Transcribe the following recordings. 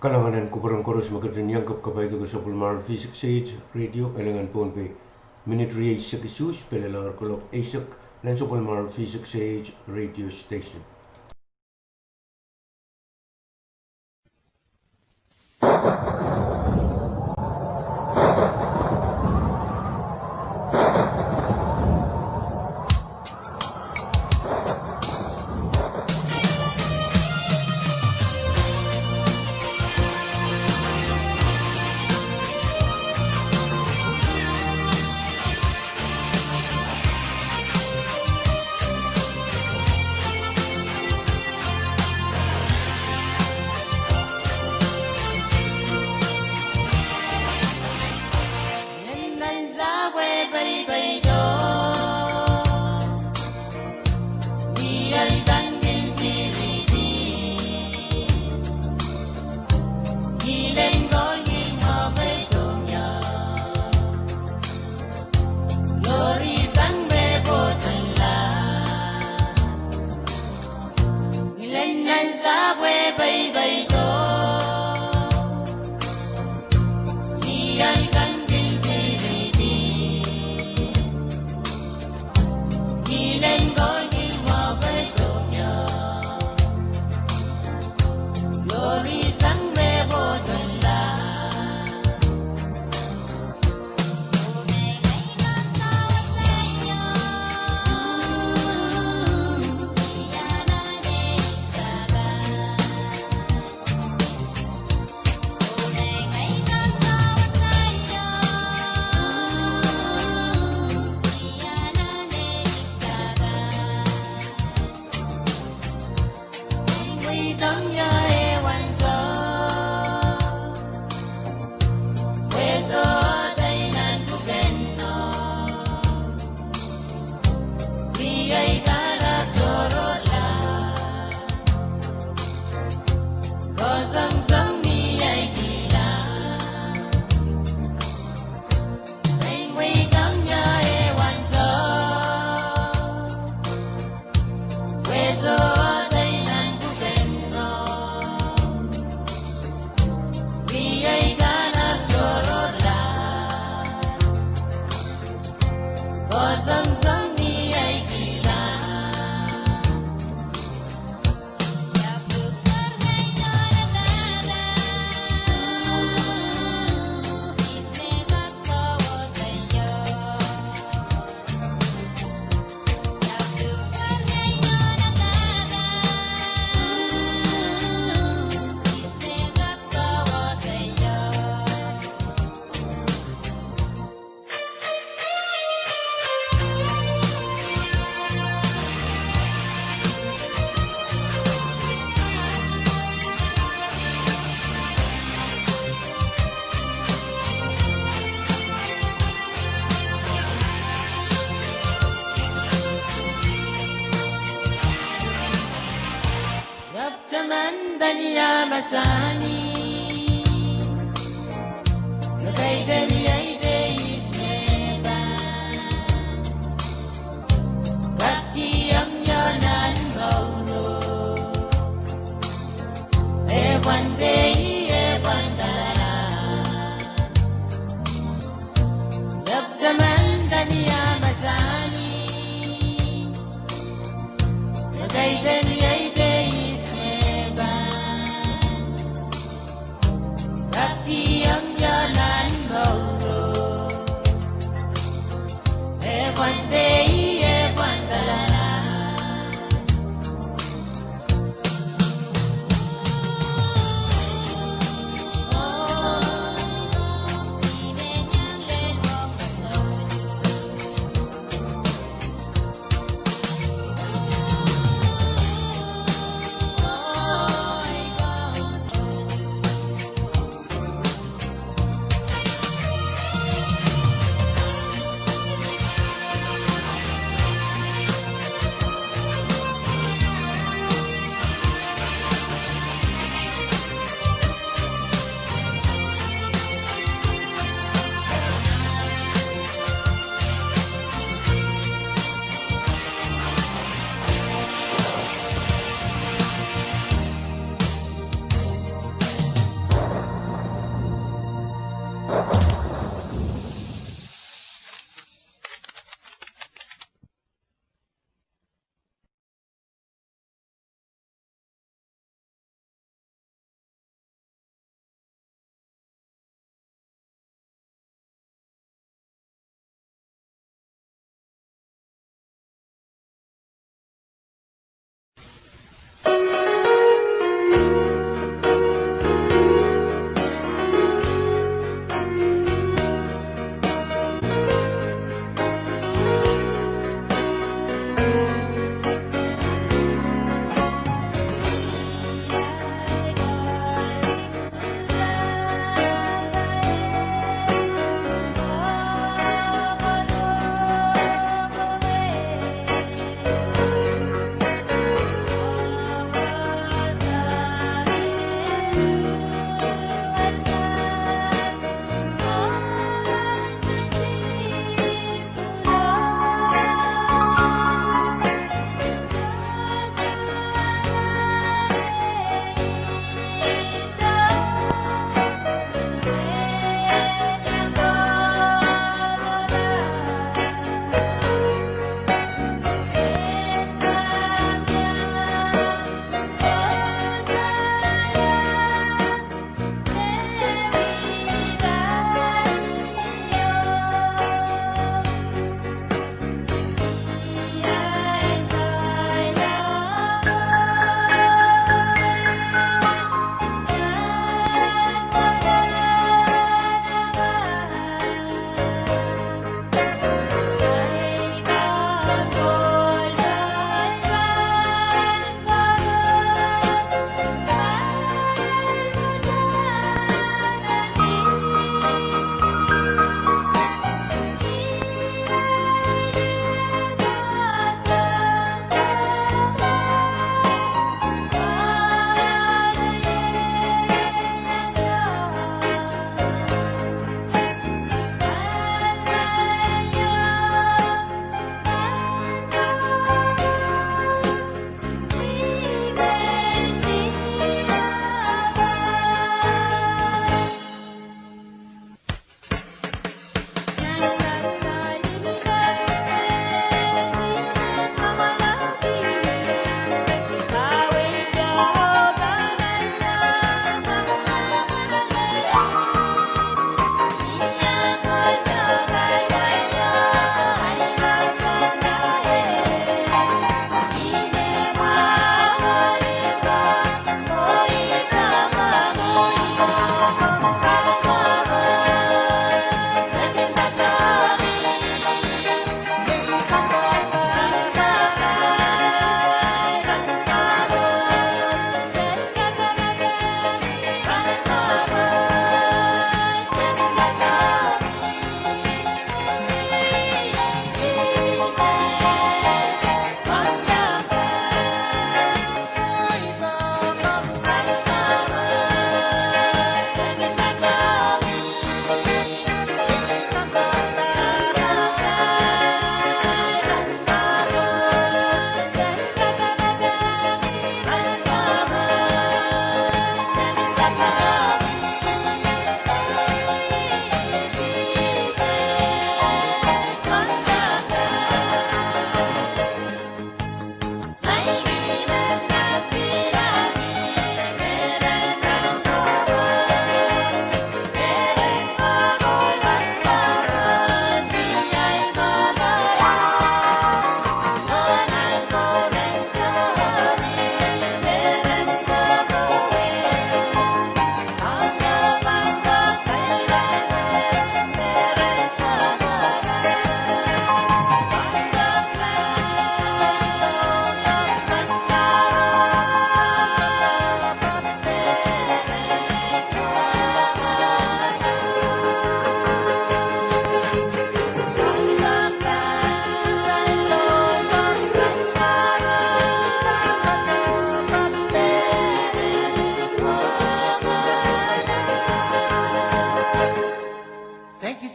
Kalanganan ko parang koros magandang yang kapay ko sa Pulmar Physics Age Radio elangan po pe Minitary Isak Isus pelalar ko Isak lan sa Pulmar Physics Age Radio Station.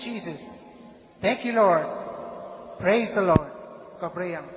Jesus. Thank you, Lord. Praise the Lord. Kaprayang.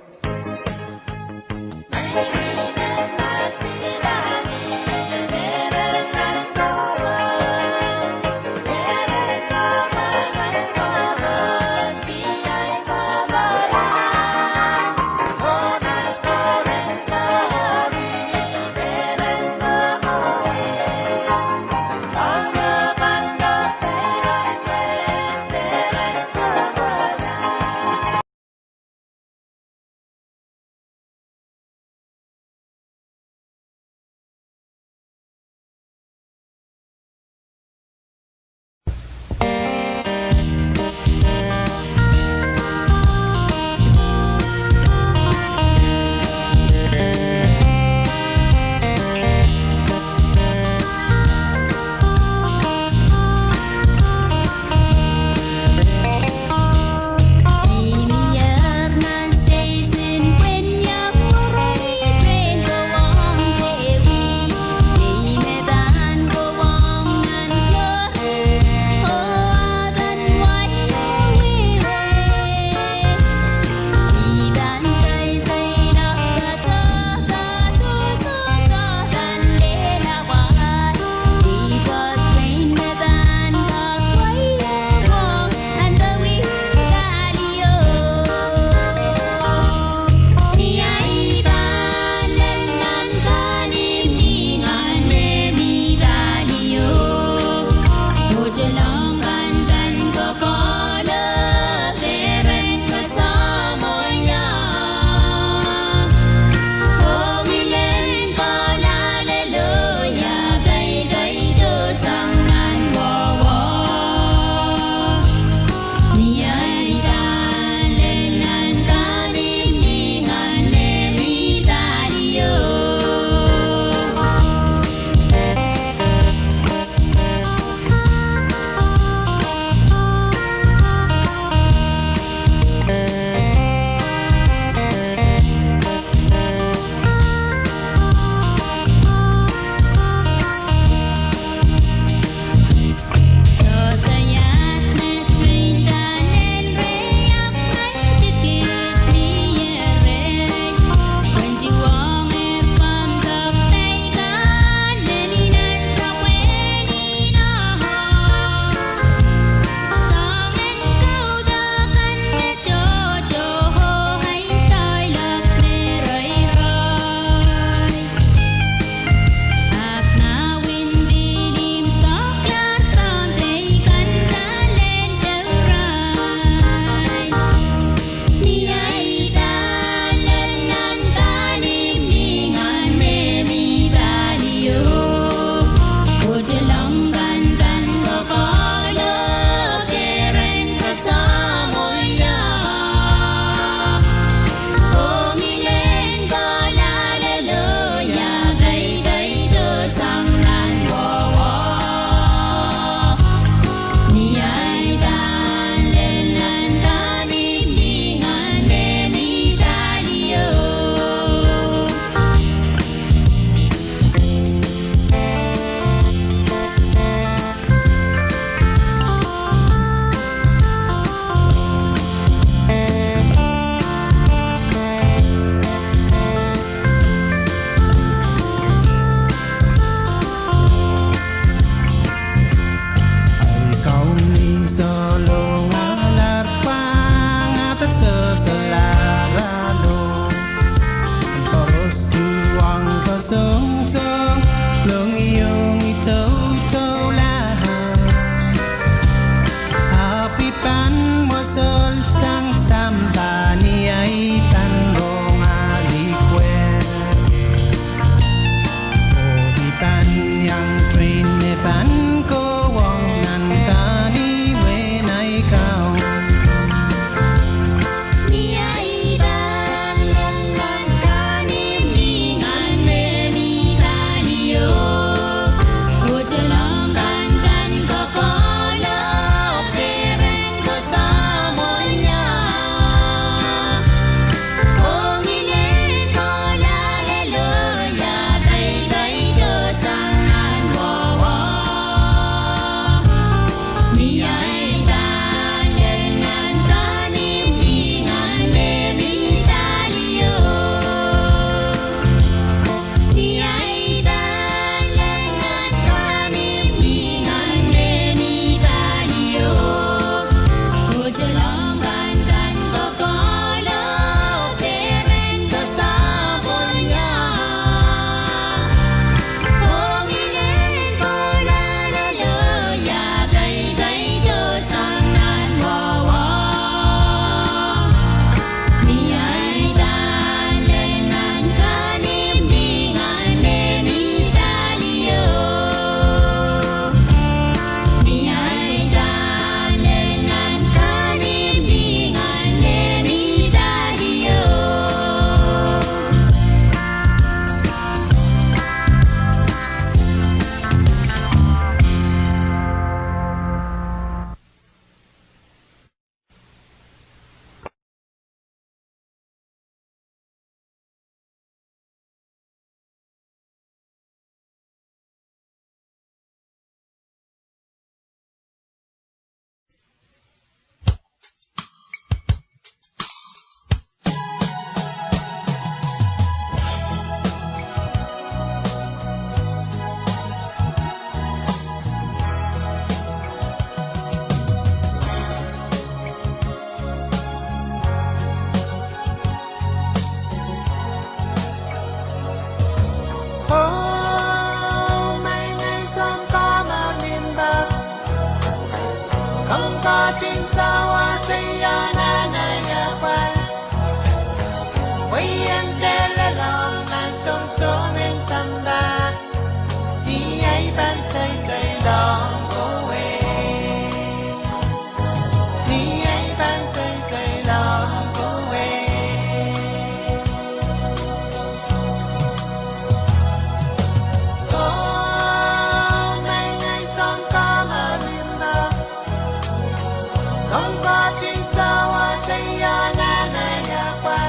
Không có chuyện sao say ya na na ya qua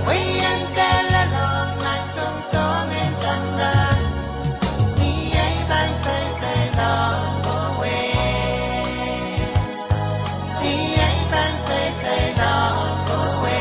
Quay anh kê la lòng anh sông gió nên dần ra Ni ấy ban say say lòng vô quê Ni ấy ban say say lòng vô quê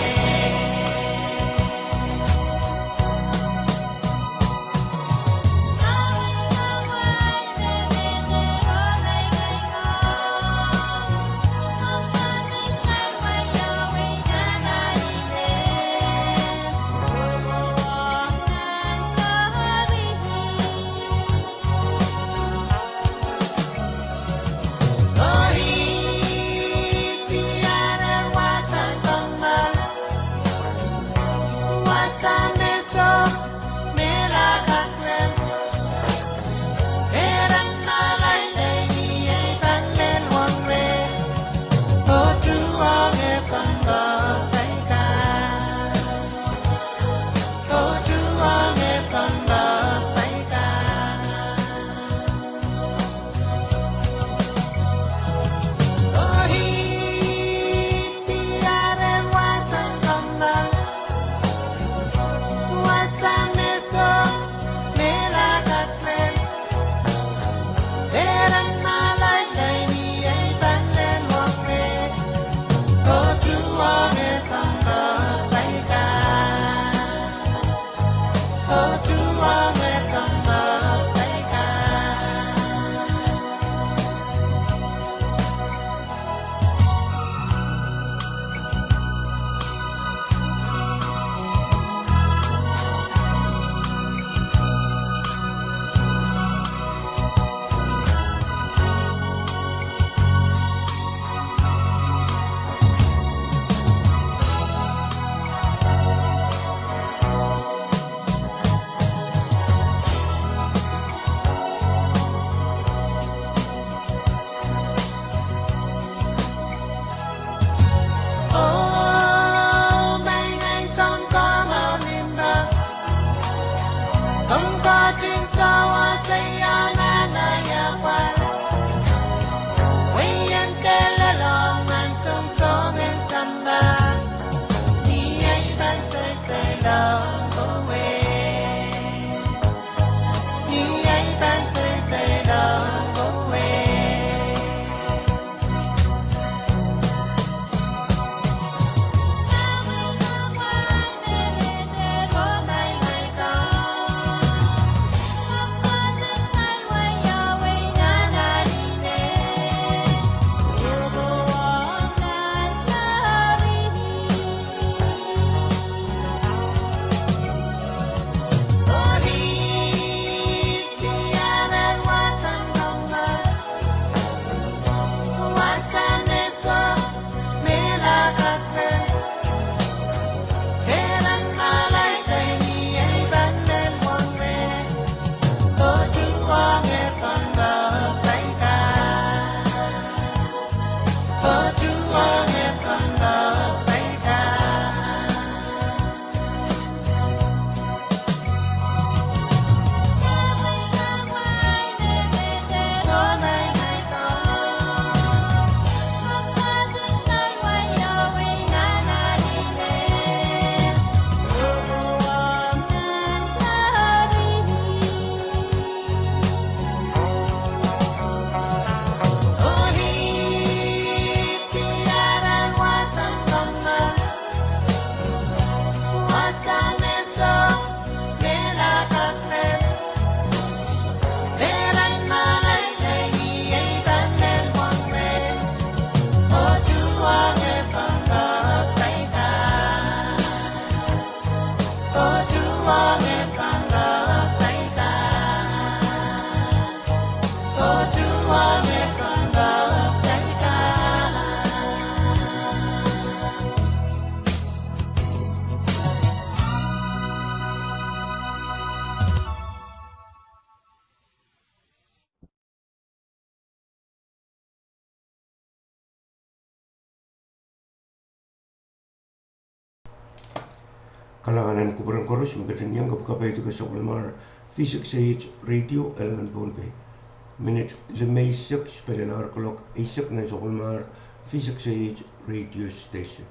Kalanganan kuburan koros magkatanyang kapkapay ito ka sa Walmar Physics Age Radio Elangan Ponpe minute Lemaisak Spellenarkolok Isak ng Sokolmar Fisak Sage Radio Station.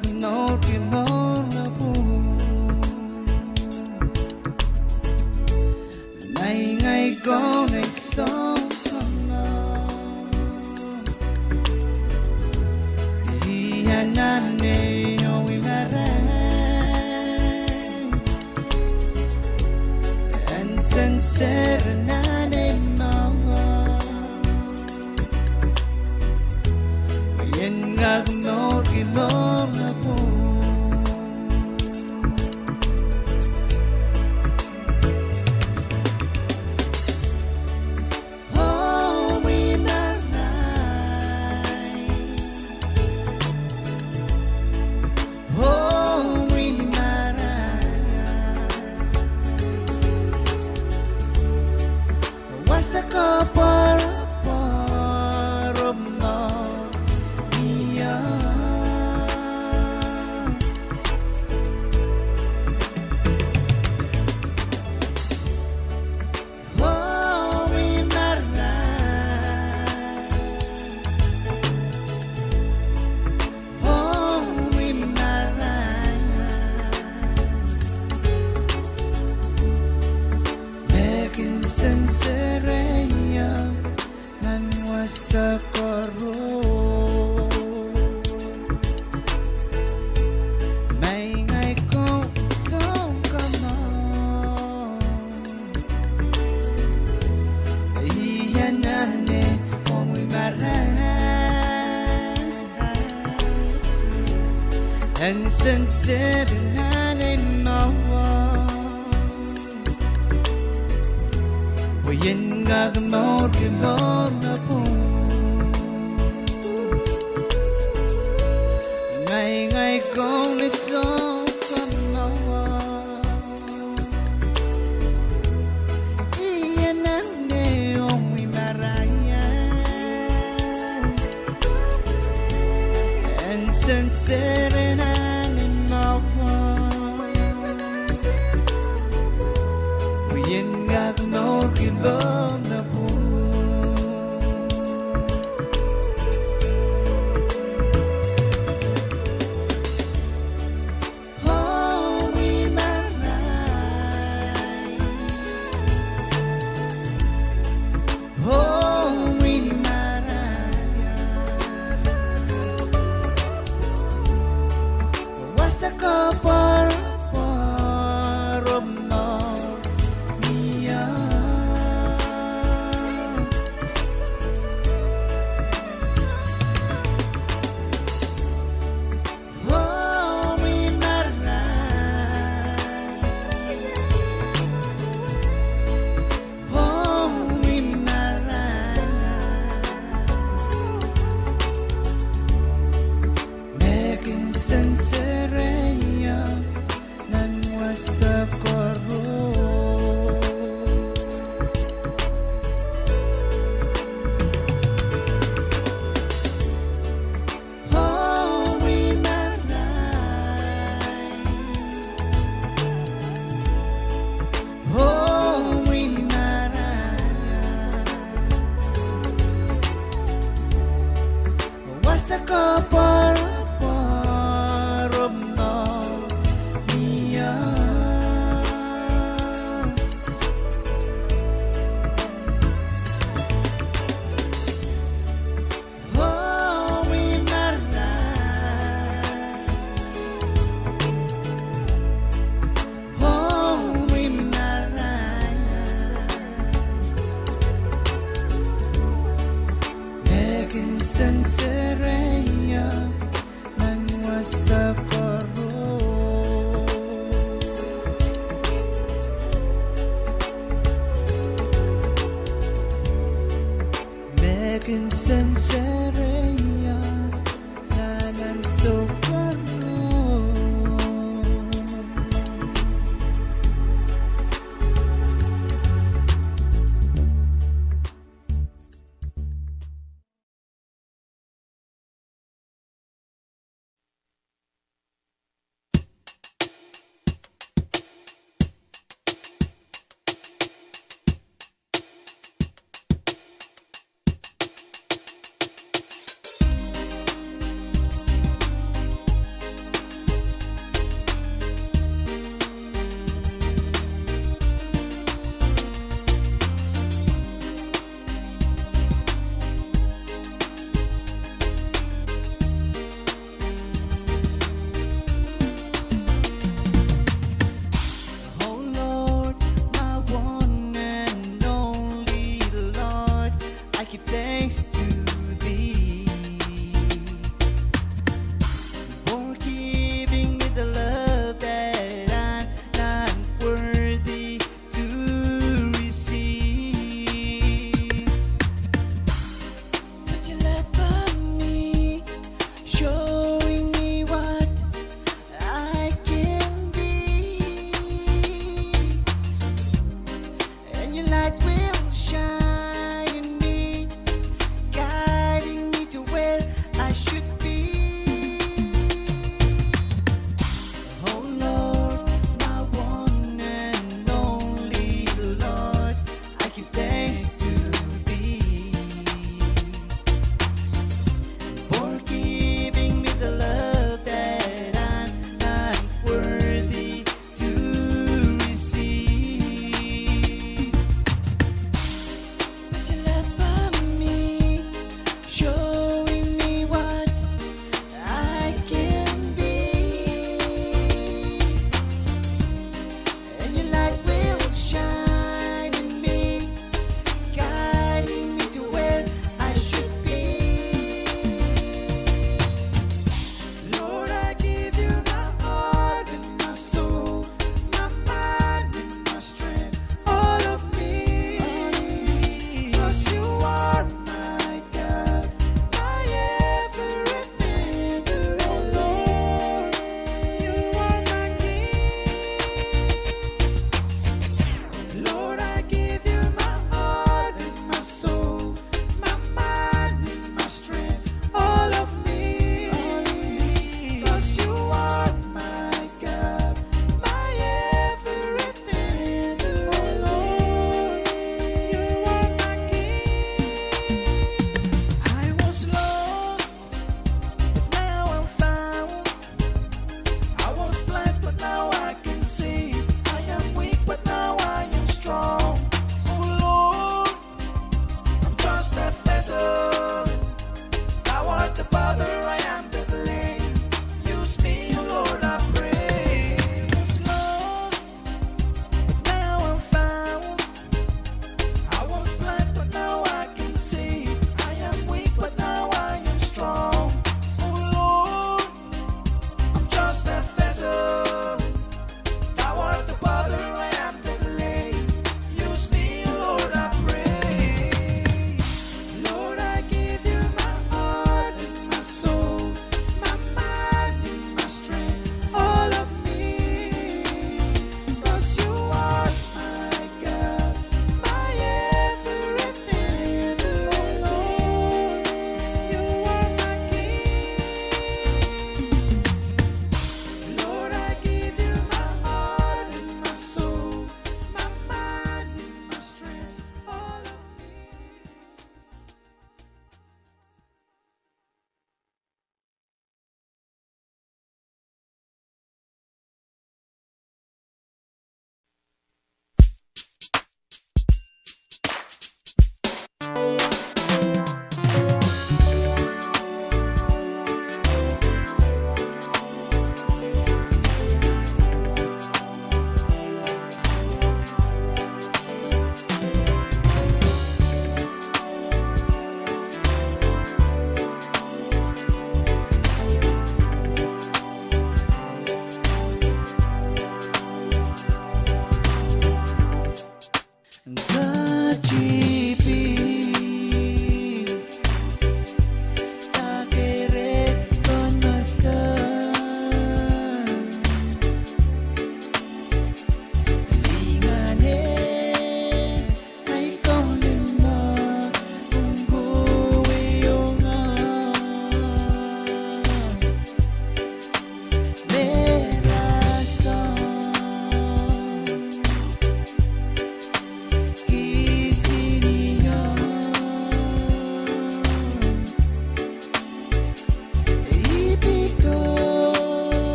no que no la bu ngày ngày có ngày sống không lo dia nane no imare and sincere nane mawa yen gag no que no la bu and sincere and in my we in gag no que no la bu ngày ngày con đi sống con lo yên nắng ne ông mi maraya and sincere and in my we in gag no que no la bu sincere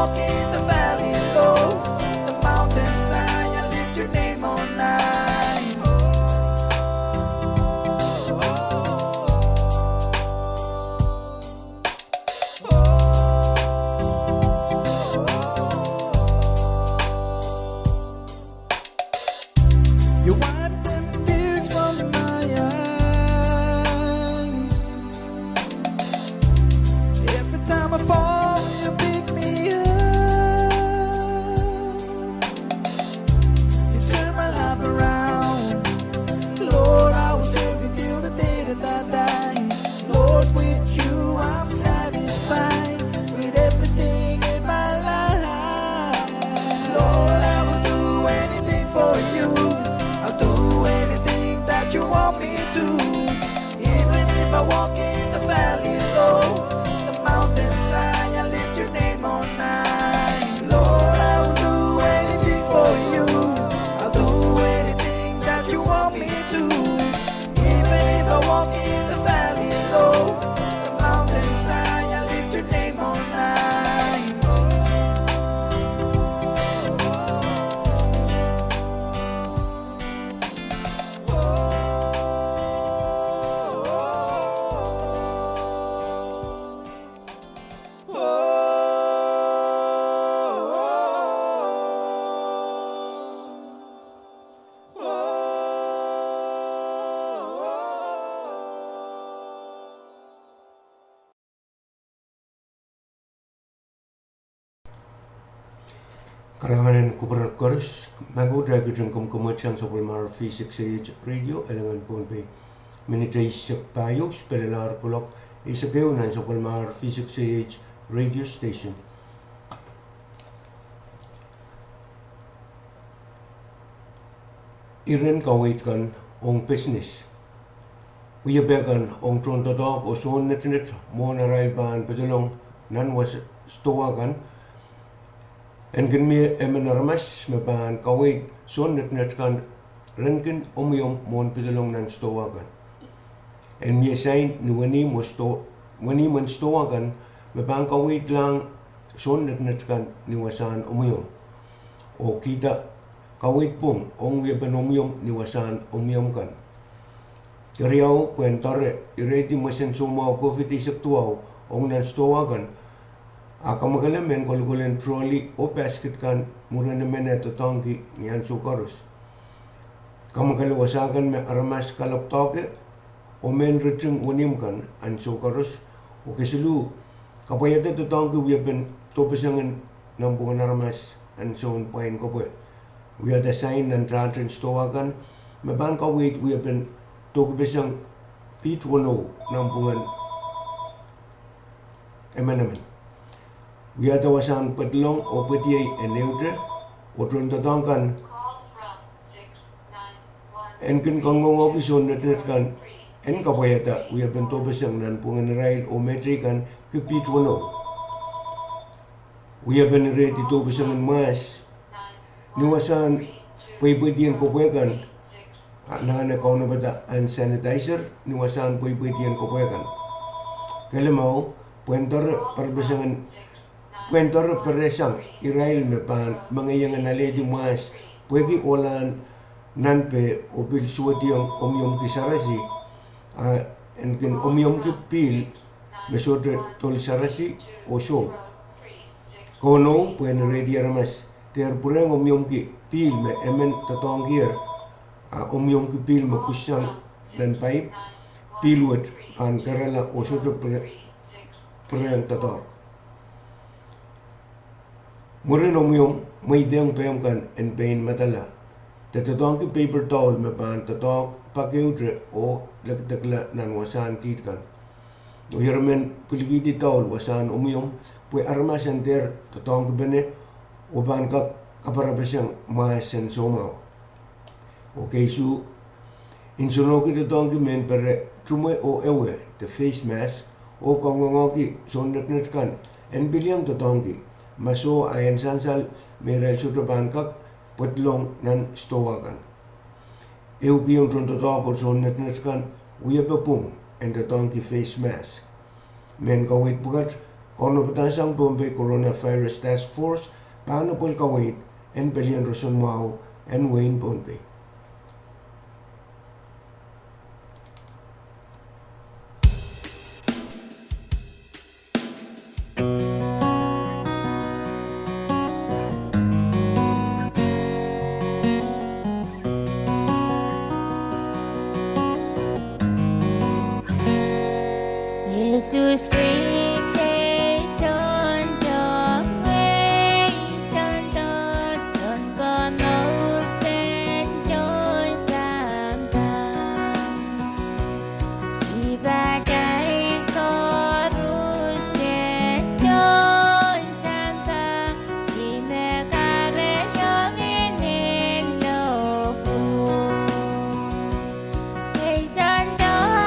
walk in the valley low, the mountainside, I lift your name on high. You wipe them tears from my eyes. Every time I fall, you pick me up. You turn my life around. Lord, I will serve you till the day that I die. Lord, with you I'm satisfied with everything in my life. Lord, I will do anything for you. I'll do anything that you want me to. Even if I walk in the valley low, the mountainside, I lift your name on high. Lord, I will do anything for you. I'll do anything that you want me to. Even if I walk in the valley low, the mountainside, I lift your name on high. Kalanganan Kuparan Chorus, Mango Dragon Kumkumachang sa Palmar V6H Radio, Elangan Ponpe, Minitays Payo, Spelelar Kulok, Isageunan sa Palmar V6H Radio Station. Iren kawait kan ong business. Uyabegan ong trontodog o soon netnet mo na raiban pedulong nan was stowagan. Engin mi emenarmas me ban kawait soon netnet kan renkin omiyom mon pedulong nan stowagan. En mi sain nuwani mo wani man stowagan me ban kawait lang soon netnet kan niwasan omiyom. O kita kawit pong ong wiyabanomyom niwasan omyom kan. Kariyaw puentare ireti masen sumaw COVID isaktuaw ong nanstowagan. Aka magalamen kolikulen trolley o basket kan mura naman ito tangki niyan sukaros. Kamagalawasagan me aramas kalaptoke o men riting unim kan an sukaros o kisilu kapayat ito tangki wiyaban topasangan ng bunga aramas an soon pain ko po. We are the sign and trantrin stowagan. Maban kawit we have been tokbisang P20 ng bungan emanaman. We are the wasang padlong o patiay eneutre o trontatangkan enkin kangongogi son netkan en kapayata we have been tokbisang ng bungan rail o metrikan ke P20. We have been ready tokbisang en mas niwasan pwede ko pwegan na kau na bata an sanitizer niwasan pwede ko pwegan kalamaw puentor peresang irail me pan mga yang naledi mas pwede olan nanpe o bil suwadiang omyom kisarasi enkin omyom ki pil mesotre tol sarasi o so kono pwede ready aramas ter pureng omyom ki pil me emen tatong gier omyom ki pil me kusyang dan pipe pilwet an karala osoto pureng tatong murin omyom may deng peyam kan en pain matala tatong ki paper towel me pan tatong pakiutre o lagtakla nan wasan kit kan o hirmen piligidi towel wasan omyom pwe armasan ter tatong ki bene uban ka kaparapasyang maasen somaw. Okay, so insunoki de dongi men pere trume o ewe the face mask o kongongoki sonnet kan en bilyang to dongi maso ayen sansal merel sutraban kak putlong nan stowakan. Euki yung tronto to sonnet kan uyapapung en the dongi face mask. Men kawit bukat Kono Batasang Bombay Coronavirus Task Force, Paano Pulkawit, and Belian Roson Mau, and Wayne Bombay. Jesus visitation trong quê chân đất con một bên trôi giảm thẳm đi ba trái có rút chết trôi giảm thẳm đi mẹ ca về cho nghe nên đầu buồn ngày chân đó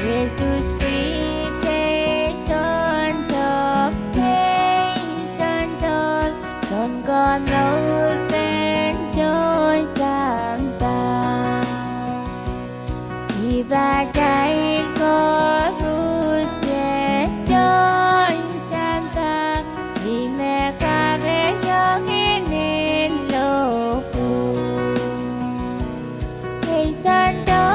Jesus visitation trong quê chân đất con một bên trôi giảm thẳm đi ba trái có rút chết trôi giảm thẳm đi mẹ ca về cho nghe nên lâu buồn ngày chân đó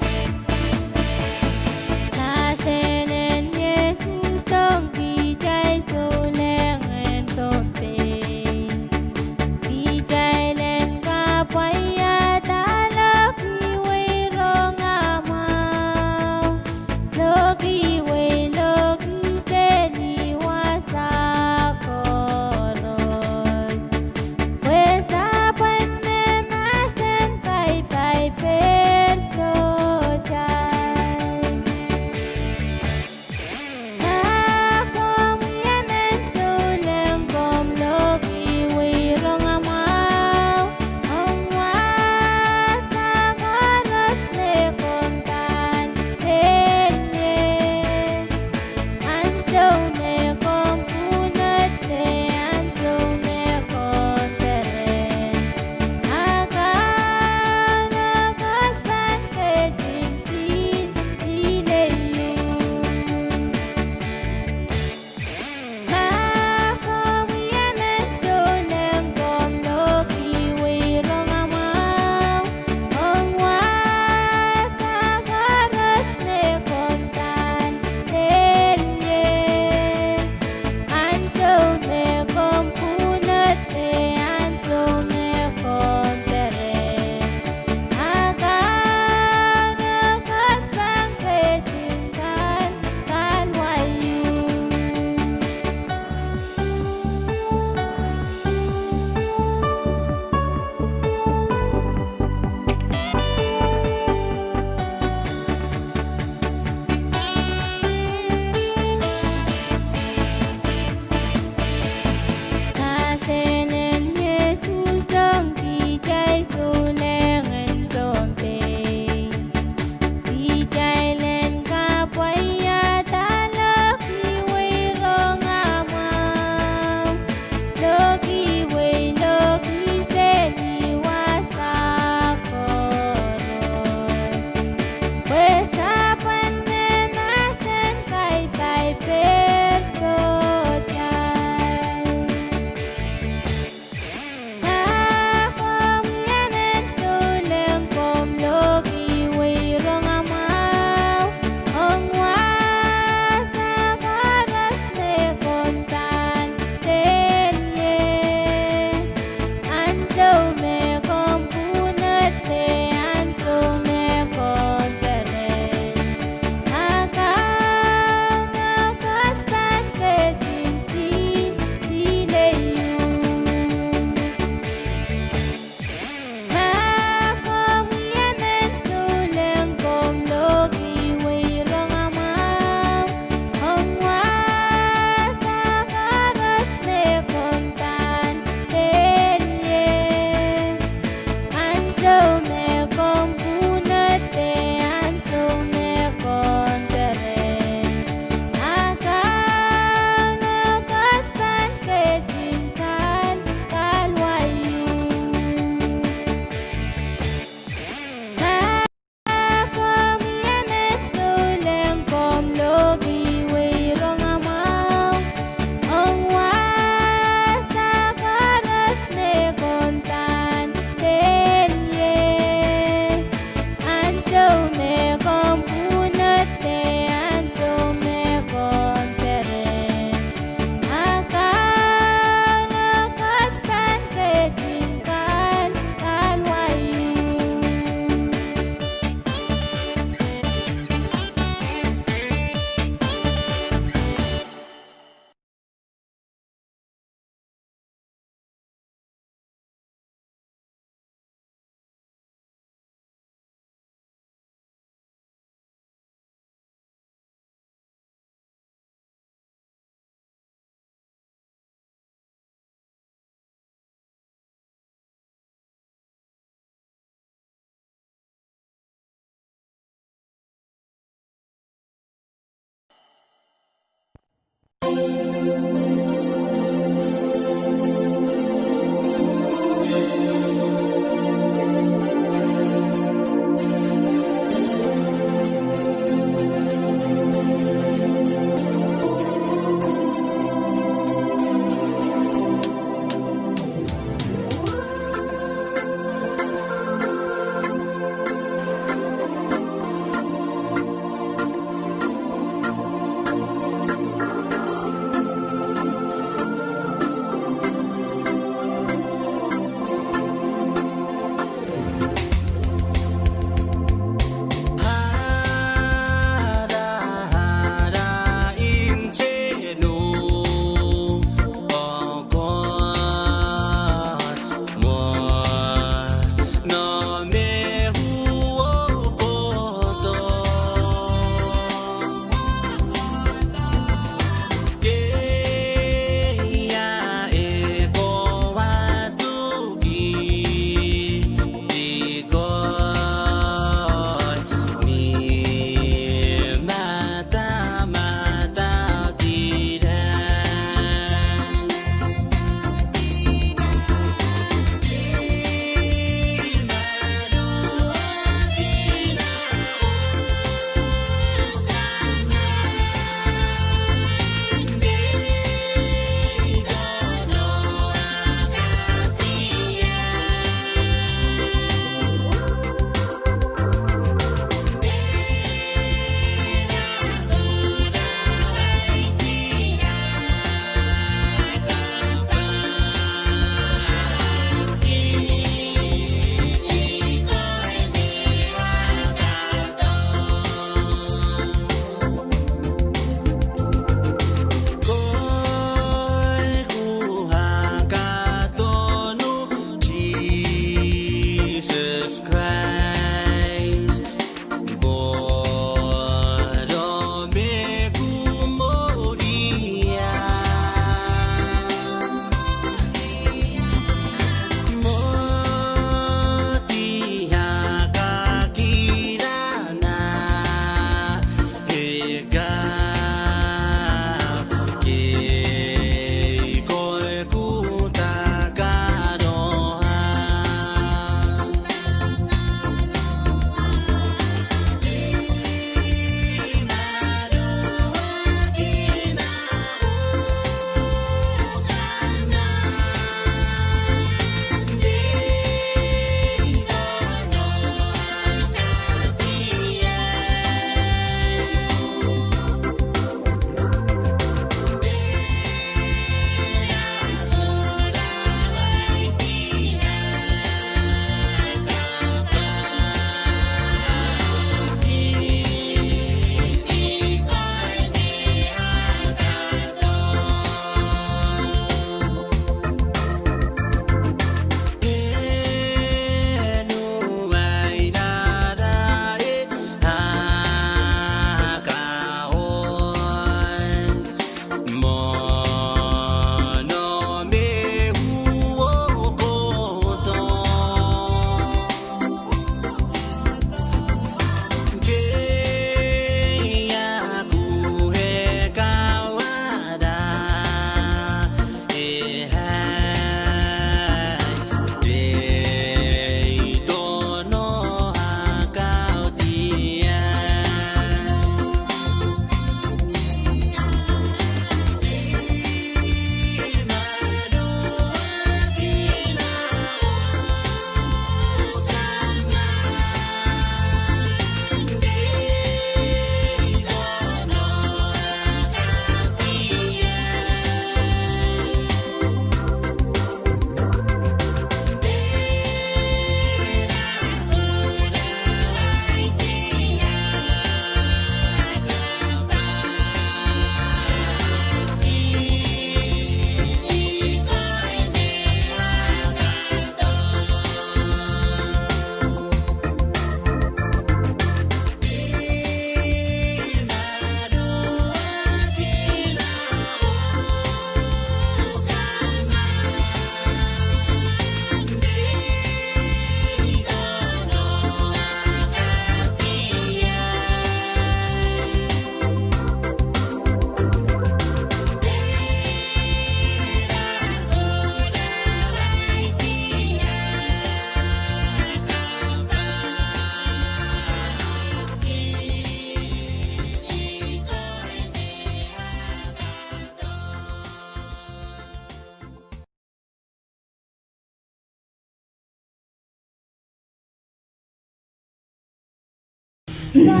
Kanine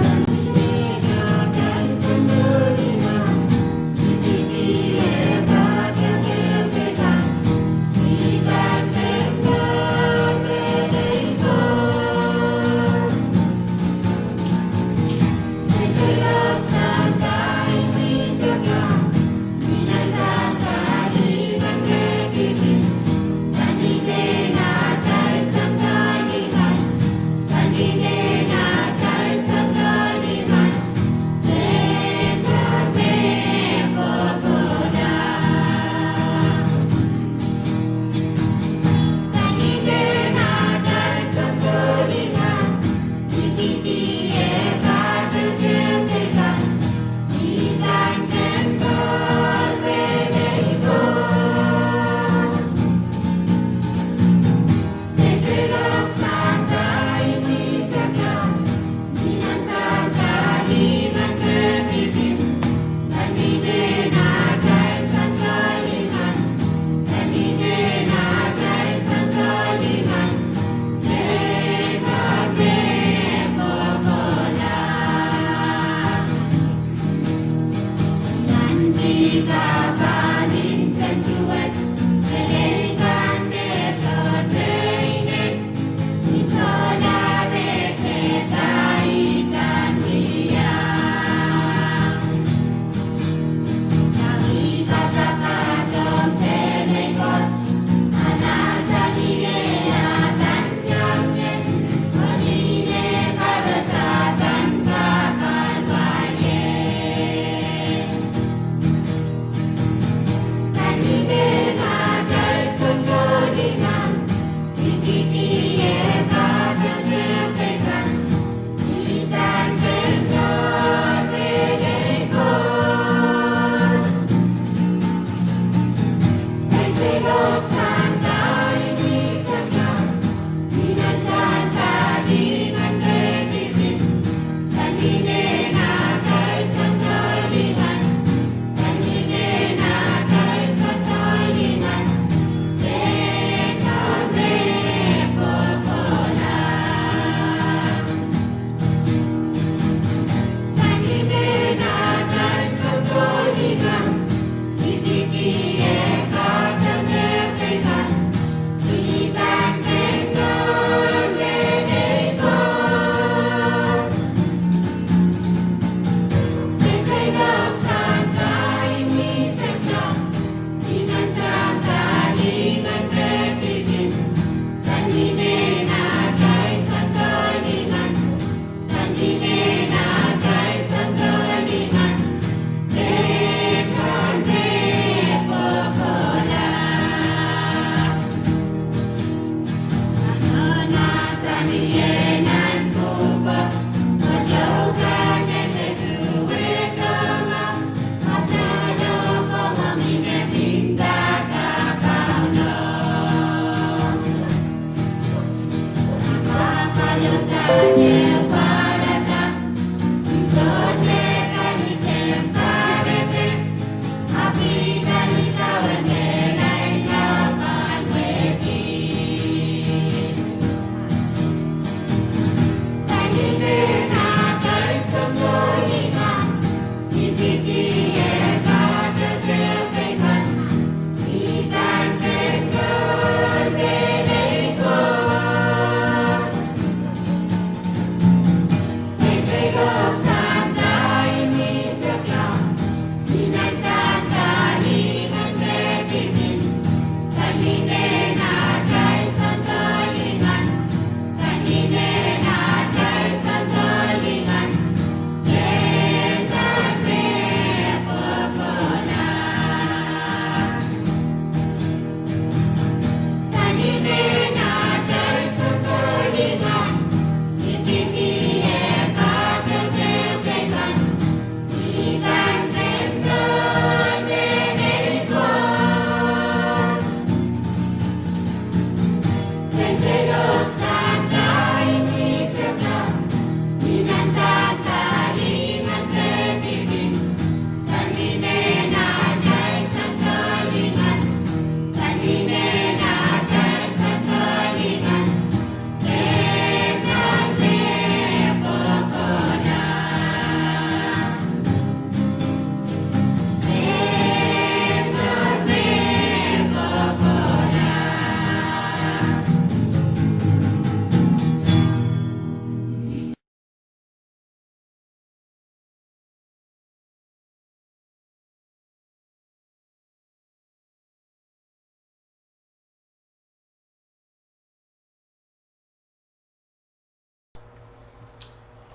na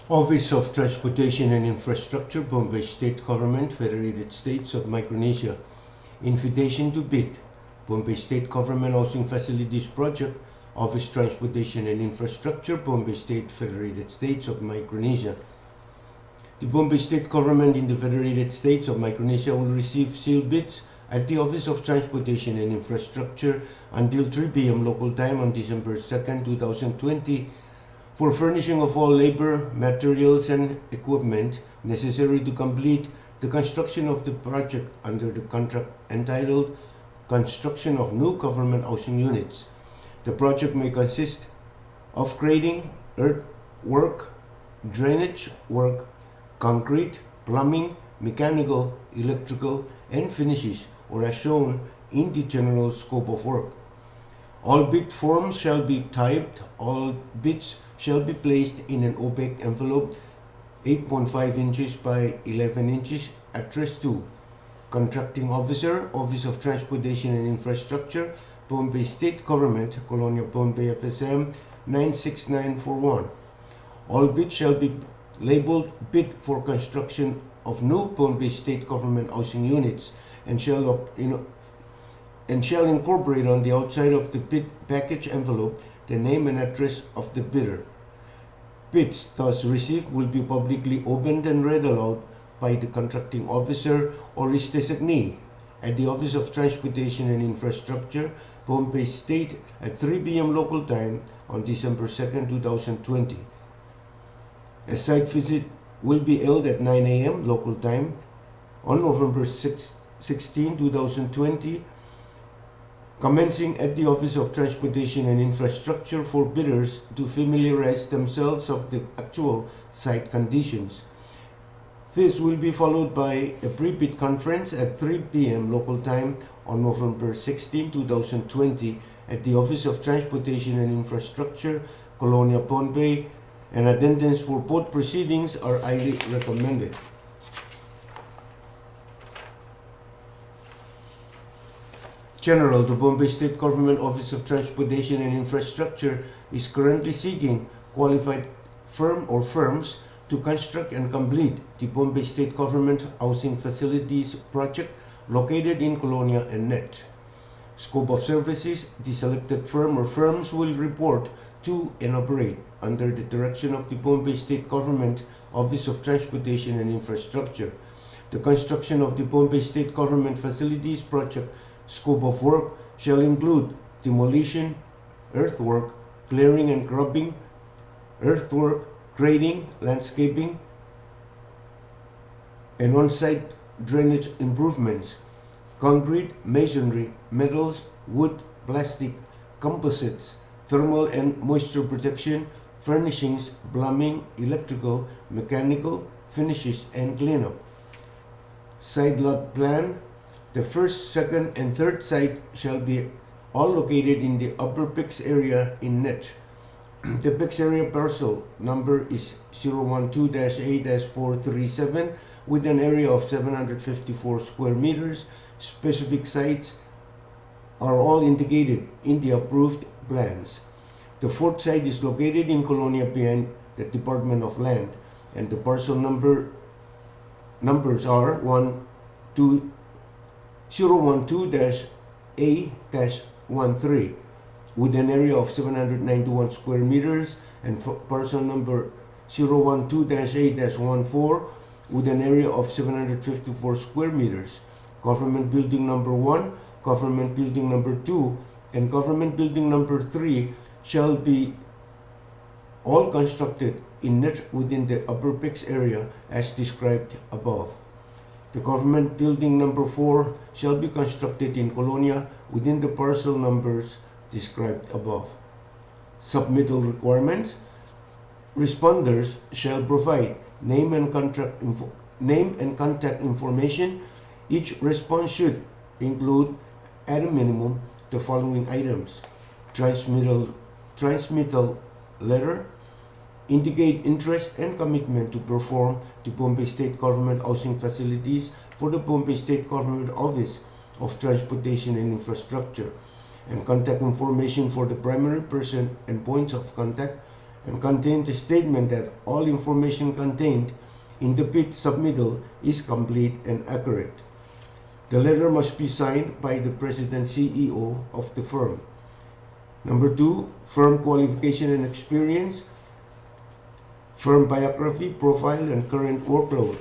Office of Transportation and Infrastructure, Bombay State Government, Federated States of Micronesia. Invitation to bid. Bombay State Government Housing Facilities Project, Office Transportation and Infrastructure, Bombay State, Federated States of Micronesia. The Bombay State Government in the Federated States of Micronesia will receive sealed bids at the Office of Transportation and Infrastructure until 3 p.m. local time on December 2nd, 2020 for furnishing of all labor, materials, and equipment necessary to complete the construction of the project under the contract entitled Construction of New Government Housing Units. The project may consist of grading, earthwork, drainage work, concrete, plumbing, mechanical, electrical, and finishes, or as shown in the general scope of work. All bid forms shall be typed. All bids shall be placed in an opaque envelope 8.5 inches by 11 inches addressed to Contracting Officer, Office of Transportation and Infrastructure, Bombay State Government, Colonia Bombay FSM 96941. All bids shall be labeled Bid for Construction of New Bombay State Government Housing Units and shall incorporate on the outside of the bid package envelope the name and address of the bidder. Bids thus received will be publicly opened and read aloud by the contracting officer or his designee at the Office of Transportation and Infrastructure, Bombay State at 3 p.m. local time on December 2nd, 2020. A site visit will be held at 9 a.m. local time on November 16, 2020, commencing at the Office of Transportation and Infrastructure for bidders to familiarize themselves of the actual site conditions. This will be followed by a pre-bid conference at 3 p.m. local time on November 16, 2020 at the Office of Transportation and Infrastructure, Colonia Bombay, and attendance for both proceedings are highly recommended. General, the Bombay State Government Office of Transportation and Infrastructure is currently seeking qualified firm or firms to construct and complete the Bombay State Government Housing Facilities Project located in Colonia and Net. Scope of services: the selected firm or firms will report to and operate under the direction of the Bombay State Government Office of Transportation and Infrastructure. The construction of the Bombay State Government Facilities Project scope of work shall include demolition, earthwork, clearing and grubbing, earthwork, grading, landscaping, and on-site drainage improvements, concrete, masonry, metals, wood, plastic, composites, thermal and moisture protection, furnishings, plumbing, electrical, mechanical, finishes, and cleanup. Site lot plan: the first, second, and third site shall be all located in the Upper Pix area in Net. The Pix area parcel number is 012-A-437 with an area of 754 square meters. Specific sites are all indicated in the approved plans. The fourth site is located in Colonia behind the Department of Land, and the parcel numbers are 012-A-13 with an area of 791 square meters, and parcel number 012-A-14 with an area of 754 square meters. Government Building Number 1, Government Building Number 2, and Government Building Number 3 shall be all constructed in Net within the Upper Pix area as described above. The Government Building Number 4 shall be constructed in Colonia within the parcel numbers described above. Submittal requirements: responders shall provide name and contact information. Each response should include, at a minimum, the following items: transmittal letter, indicate interest and commitment to perform the Bombay State Government Housing Facilities for the Bombay State Government Office of Transportation and Infrastructure, and contact information for the primary person and points of contact, and contained a statement that all information contained in the bid submittal is complete and accurate. The letter must be signed by the President CEO of the firm. Number 2, firm qualification and experience, firm biography, profile, and current workload.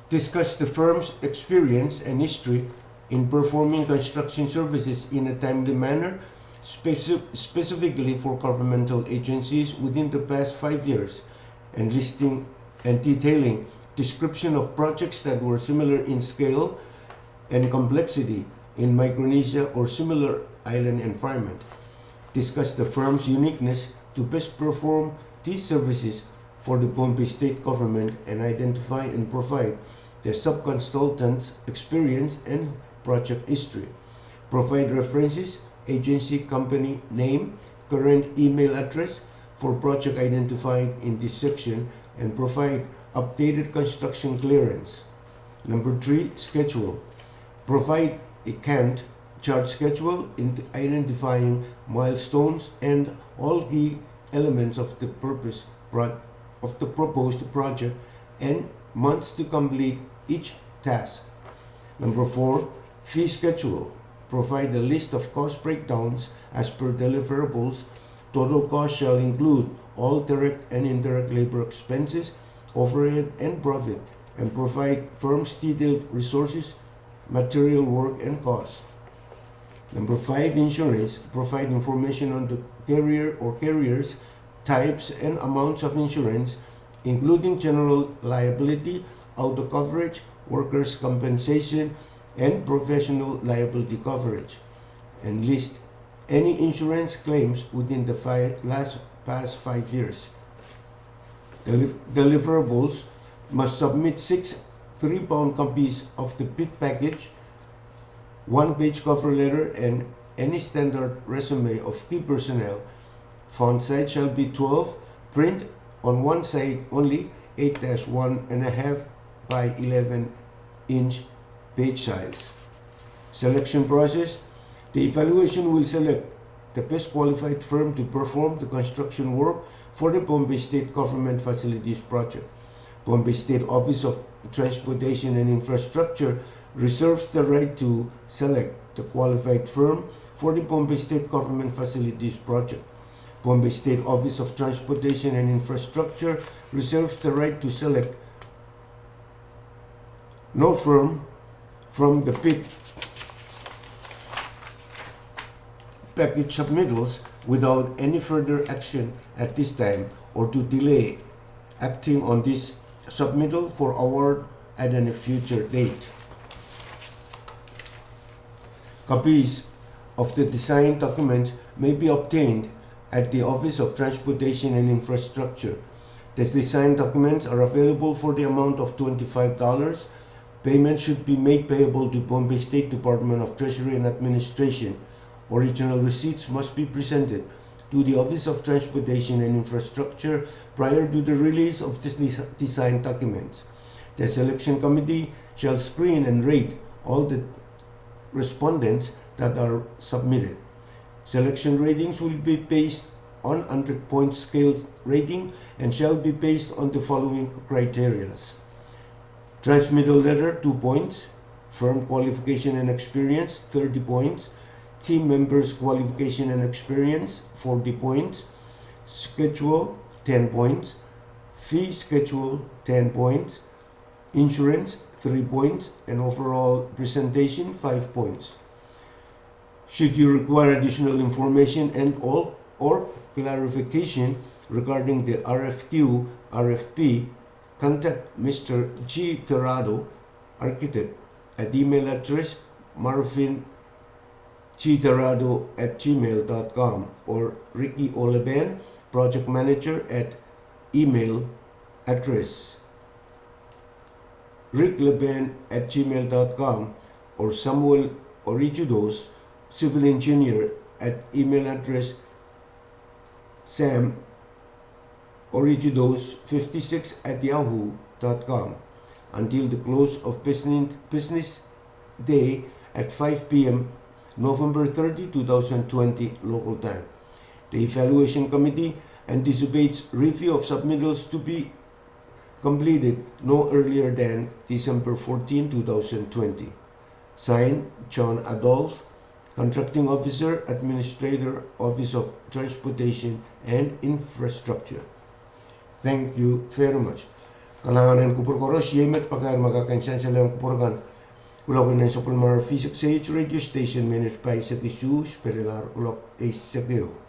Discuss the firm's experience and history in performing construction services in a timely manner, specifically for governmental agencies within the past 5 years, and listing and detailing description of projects that were similar in scale and complexity in Micronesia or similar island environment. Discuss the firm's uniqueness to best perform these services for the Bombay State Government and identify and provide their sub-consultants' experience and project history. Provide references, agency, company name, current email address for project identified in this section, and provide updated construction clearance. Number 3, schedule. Provide a Gantt chart schedule in identifying milestones and all key elements of the proposed project and months to complete each task. Number 4, fee schedule. Provide a list of cost breakdowns as per deliverables. Total cost shall include all direct and indirect labor expenses, overhead, and profit, and provide firm's detailed resources, material work, and cost. Number 5, insurance. Provide information on the carrier or carriers, types, and amounts of insurance, including general liability, auto coverage, workers' compensation, and professional liability coverage, and list any insurance claims within the past 5 years. Deliverables must submit 6 3-pound copies of the bid package, 1-page cover letter, and any standard resume of key personnel. Font size shall be 12, print on one side only, 8-1.5 by 11 inch page size. Selection process. The evaluation will select the best qualified firm to perform the construction work for the Bombay State Government Facilities Project. Bombay State Office of Transportation and Infrastructure reserves the right to select the qualified firm for the Bombay State Government Facilities Project. Bombay State Office of Transportation and Infrastructure reserves the right to select no firm from the bid package submittals without any further action at this time, or to delay acting on this submittal for award at a future date. Copies of the design documents may be obtained at the Office of Transportation and Infrastructure. The design documents are available for the amount of $25. Payment should be made payable to Bombay State Department of Treasury and Administration. Original receipts must be presented to the Office of Transportation and Infrastructure prior to the release of the design documents. The selection committee shall screen and rate all the respondents that are submitted. Selection ratings will be based on 100-point scale rating and shall be based on the following criteria. Transmittal letter, 2 points. Firm qualification and experience, 30 points. Team members' qualification and experience, 40 points. Schedule, 10 points. Fee schedule, 10 points. Insurance, 3 points. And overall presentation, 5 points. Should you require additional information and or clarification regarding the RFQ, RFP, contact Mr. G. Terrado, architect, at email address marvingterrado@gmail.com, or Ricky Oleban, project manager, at email address rickleben@gmail.com, or Samuel Orijudos, civil engineer, at email address samorijudos56@yahoo.com, until the close of business day at 5 p.m. November 30, 2020 local time. The evaluation committee anticipates review of submittals to be completed no earlier than December 14, 2020. Signed, John Adolph, Contracting Officer, Administrator, Office of Transportation and Infrastructure. Thank you very much. Kalanganan kupur koros yemet pagar magakansan sa lang kupurgan. Ulokan ng Supplementar Physics Age Radio Station managed by Sakisu, Sperilar Ulok Ace Sakeo.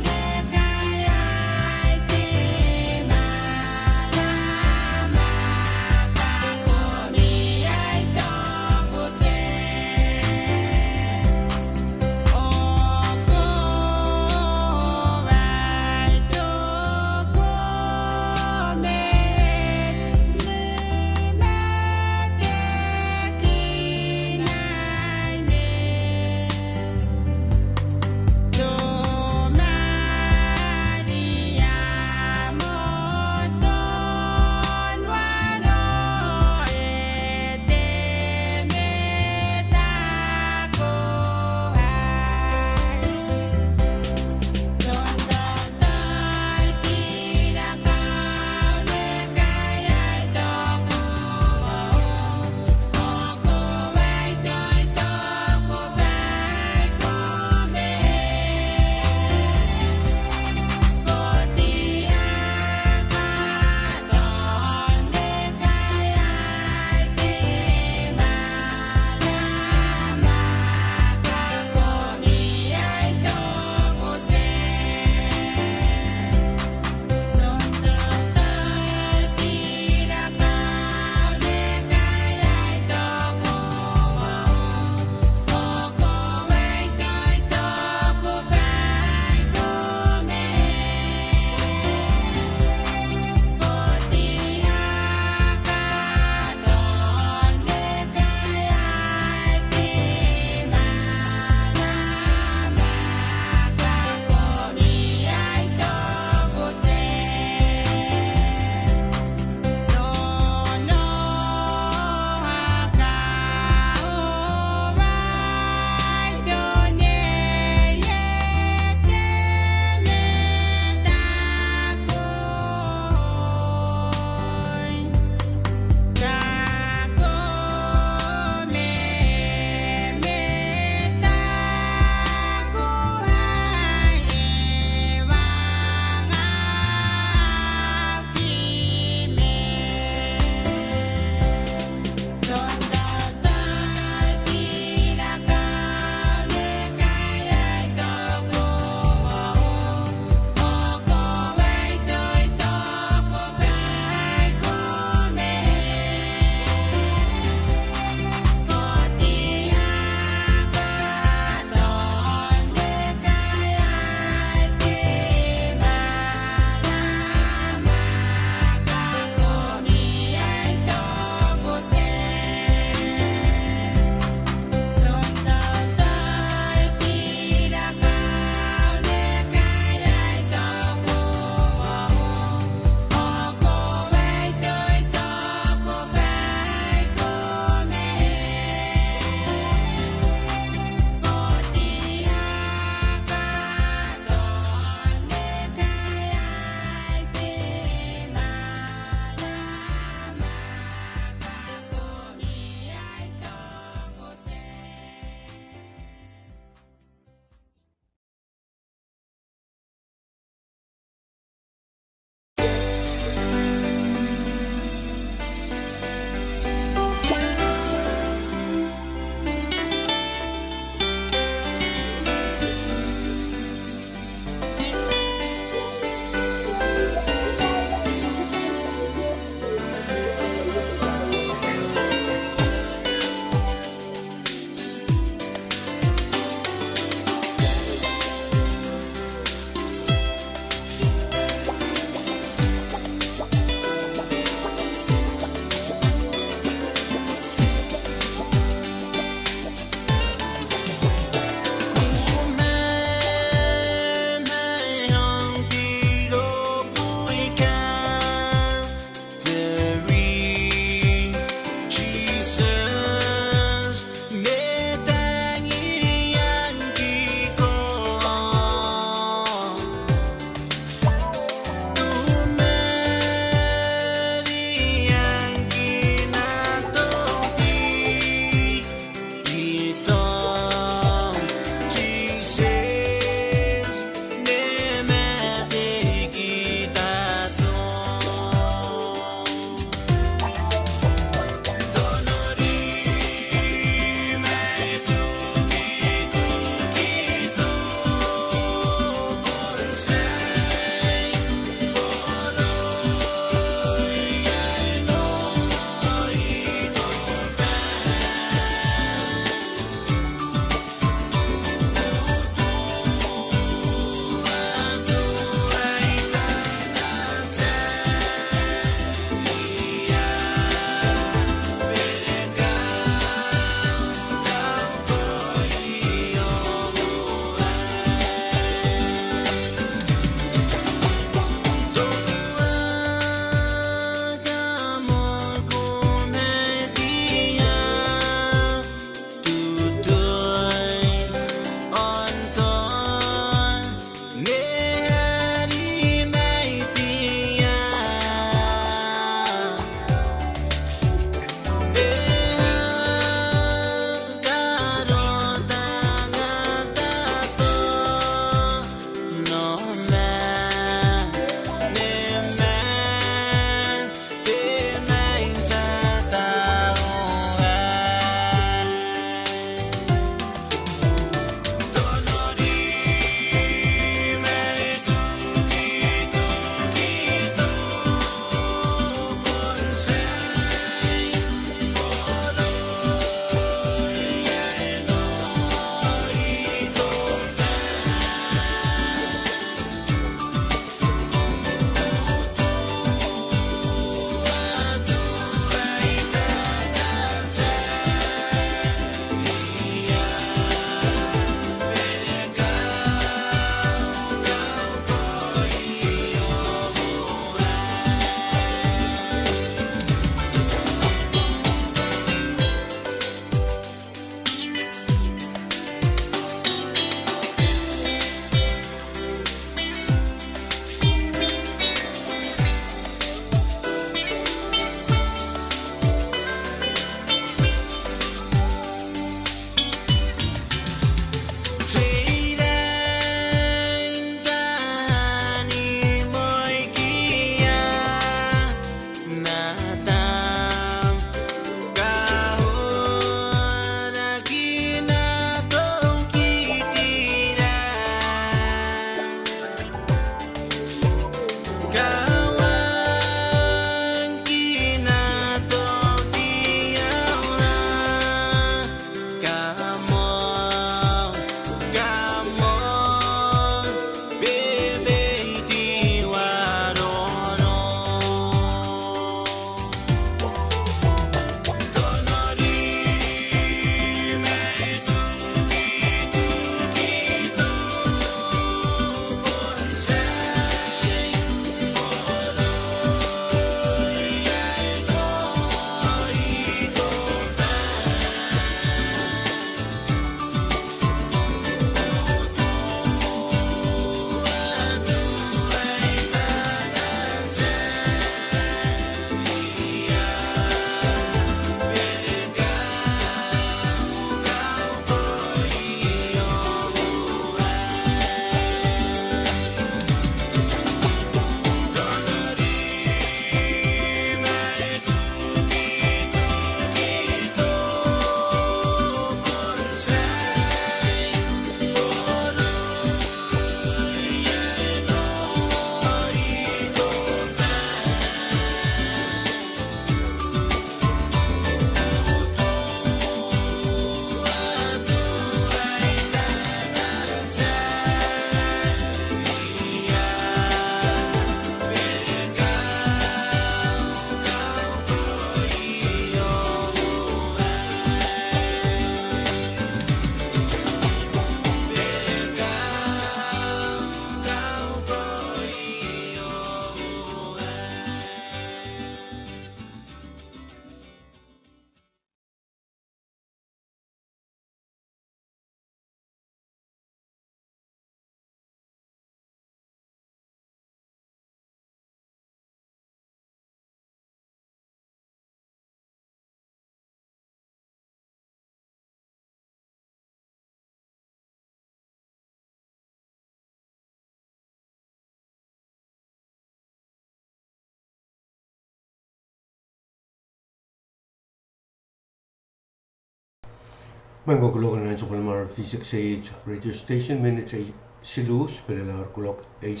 Mangkukulok ng Suplemar Physics Age radio station minutes ay silus padalar kulok ay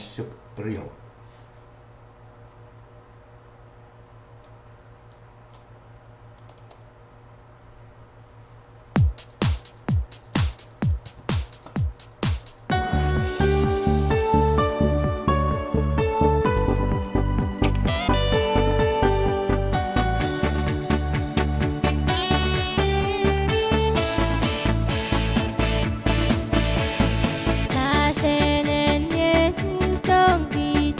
Rio. 나세는 예수 성기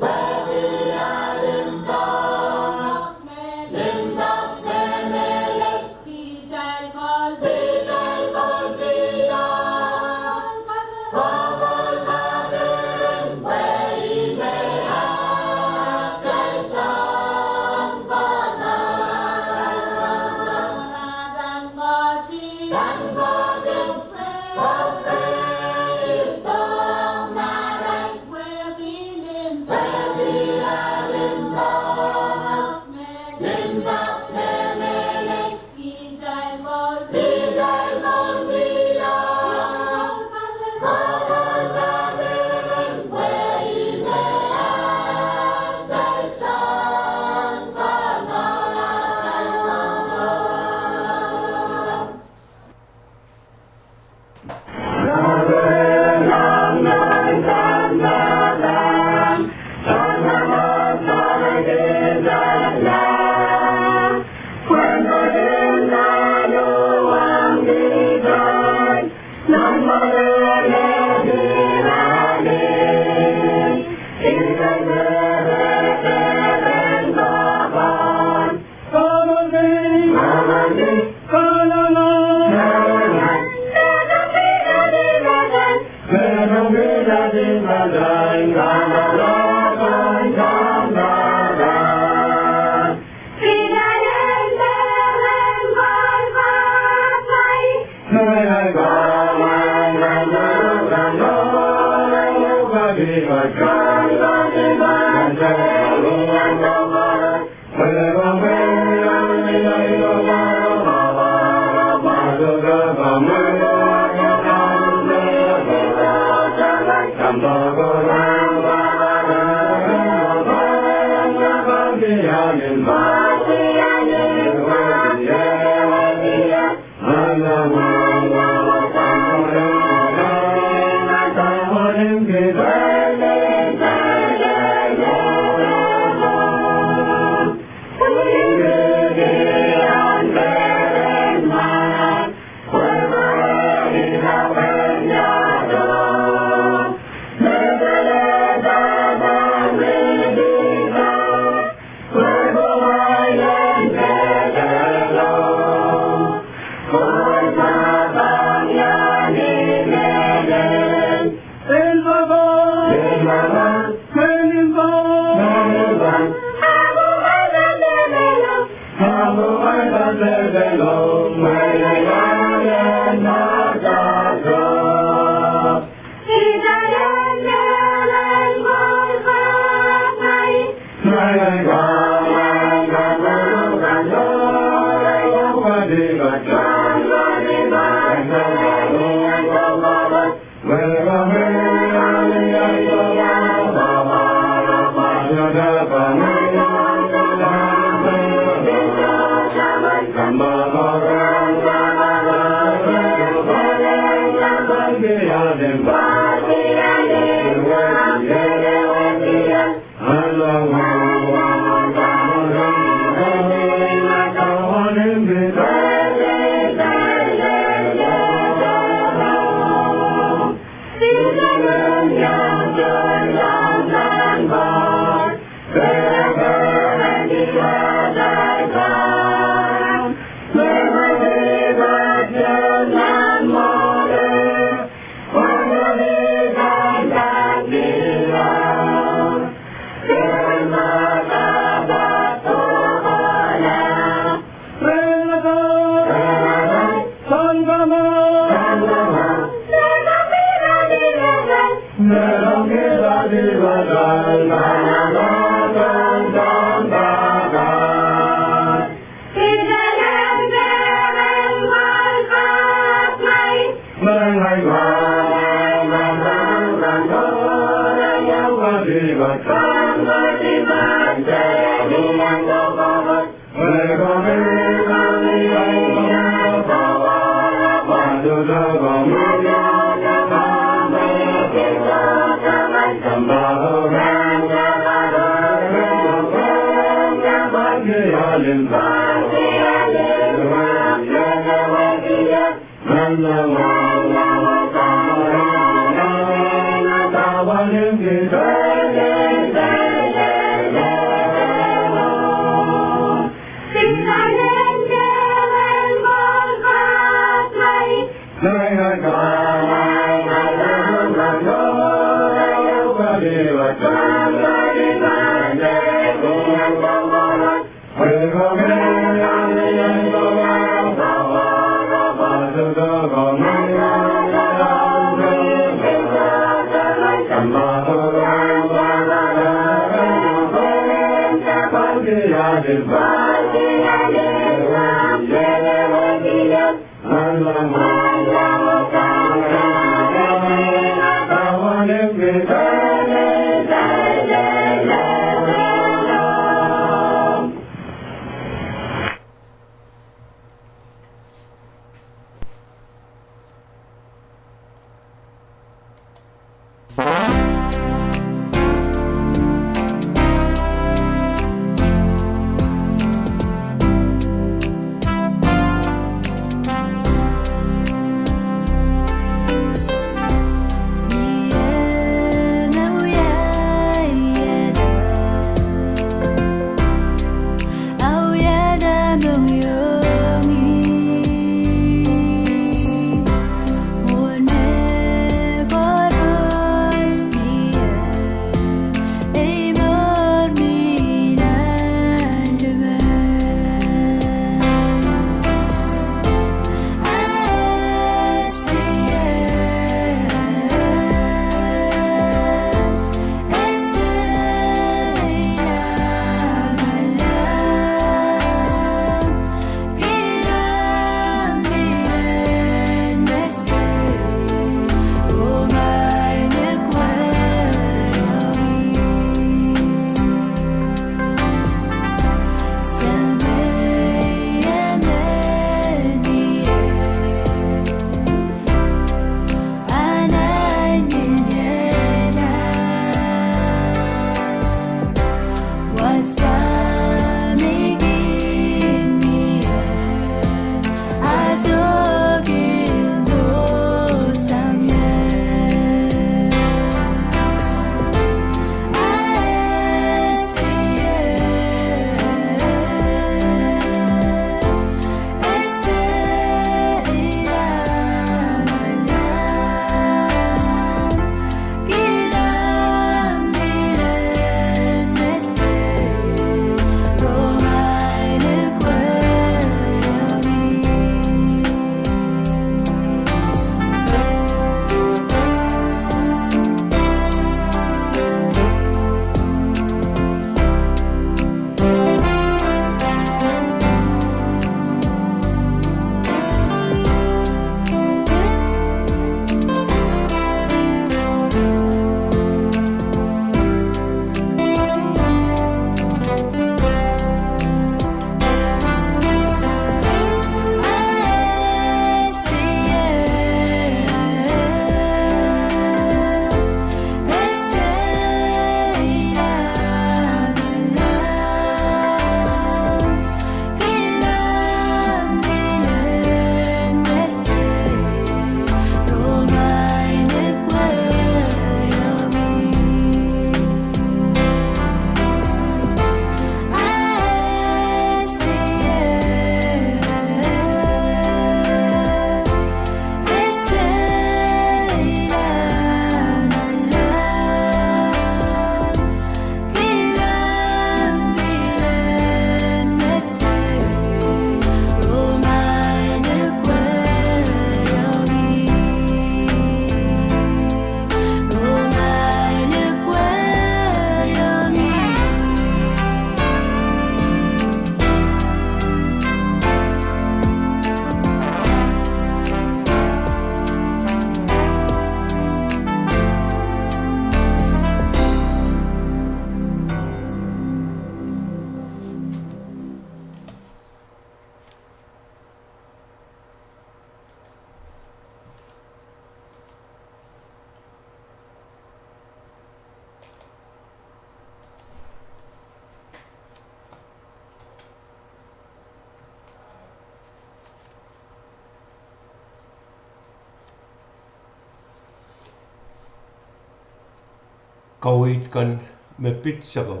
kawit kan mepit sakaw.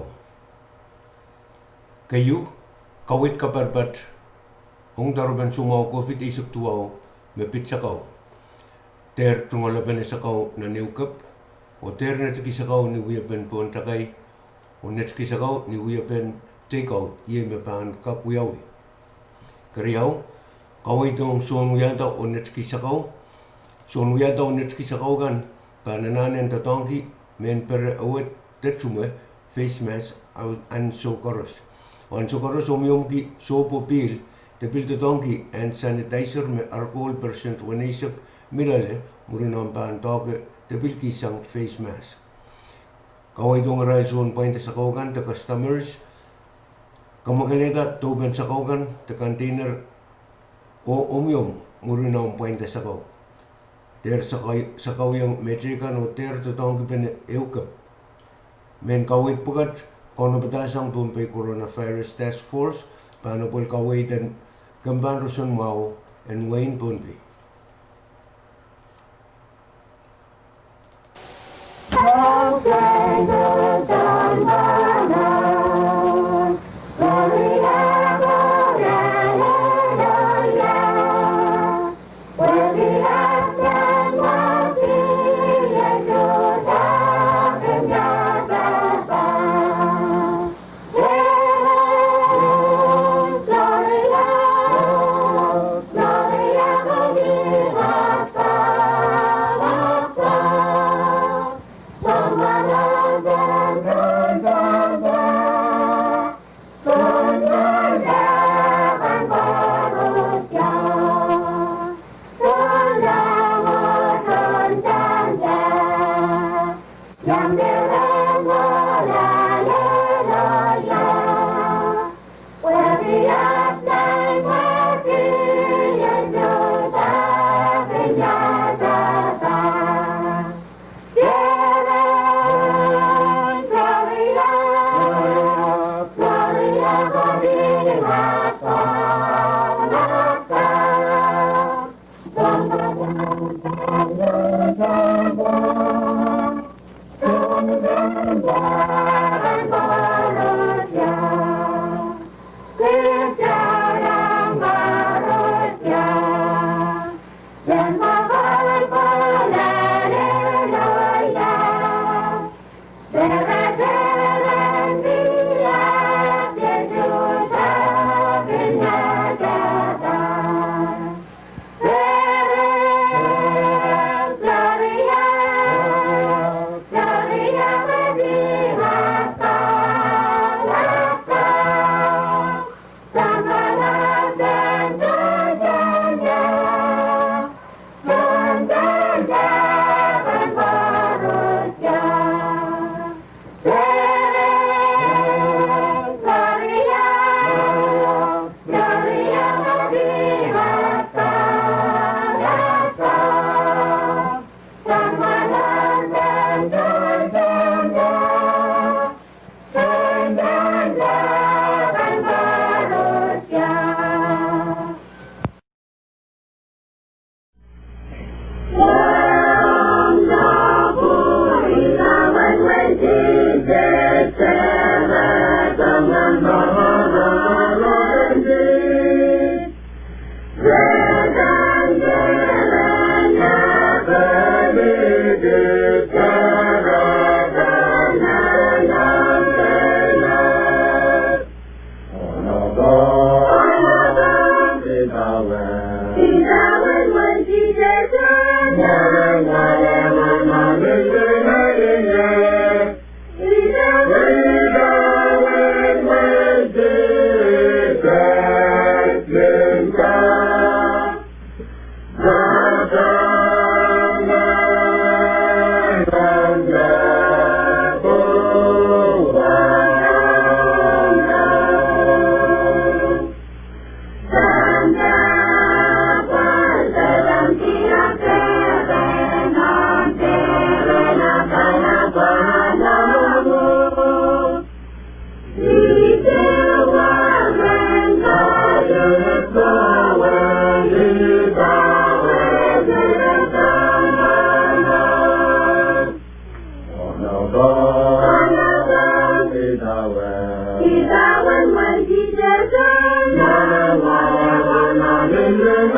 Kayu, kawit kaparpat, hong daruban sumaw COVID isok tuwaw, mepit sakaw. Ter tungalaban sakaw na niukap, o ter netki sakaw ni uyapen pon takay, o netki sakaw ni uyapen take out, iye mepan kakuyawi. Kariyaw, kawit ng suon uyata o netki sakaw, suon uyata o netki sakaw kan, panananen tatangki, men per awet tetsume face mask an sokoros. An sokoros omyomki sopo pil te pil tatangki and sanitizer me alcohol percent wanisap mirale murinam pan toke te pil kisang face mask. Kawai dong ral son point sa kaugan te customers kamagaleta tuben sa kaugan te container o omyom murinam point sa kau. Ter sa kawyang metrikan o ter tatang kipen eukap. Men kawit pukat kono batasang pumpay coronavirus task force paano pol kawitan Gamban Roson Mau and Wayne Pumpay.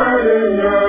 Magdalena,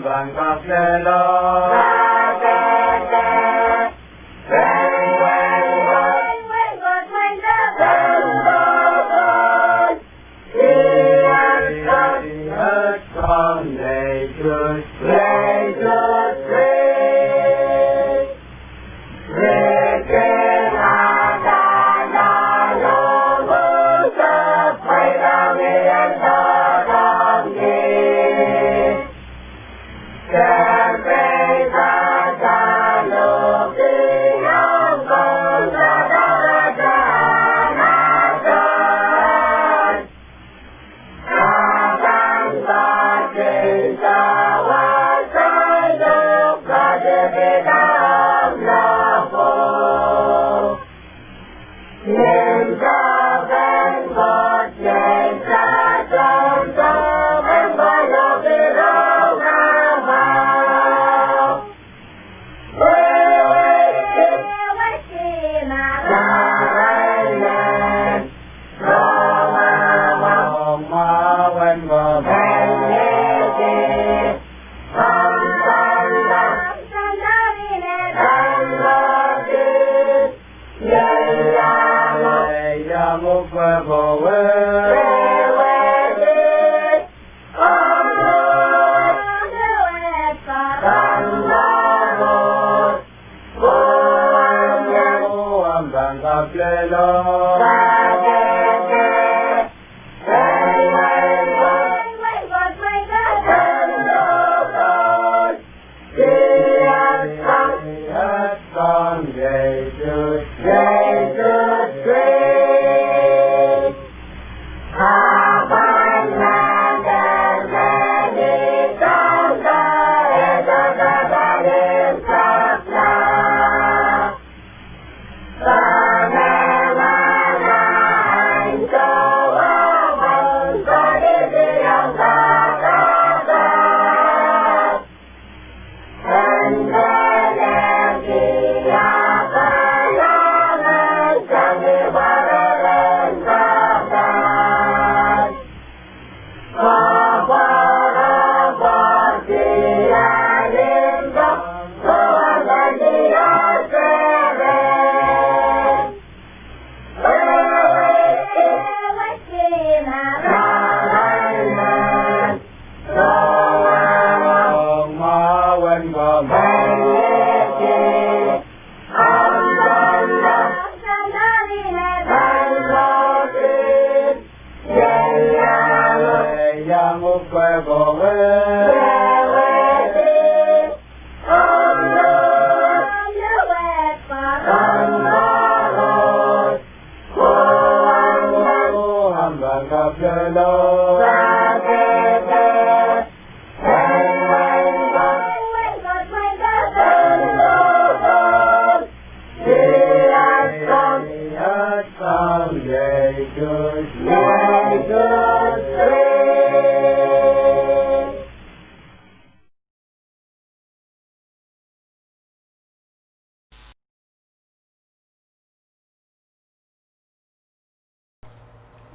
vàng cà phê đó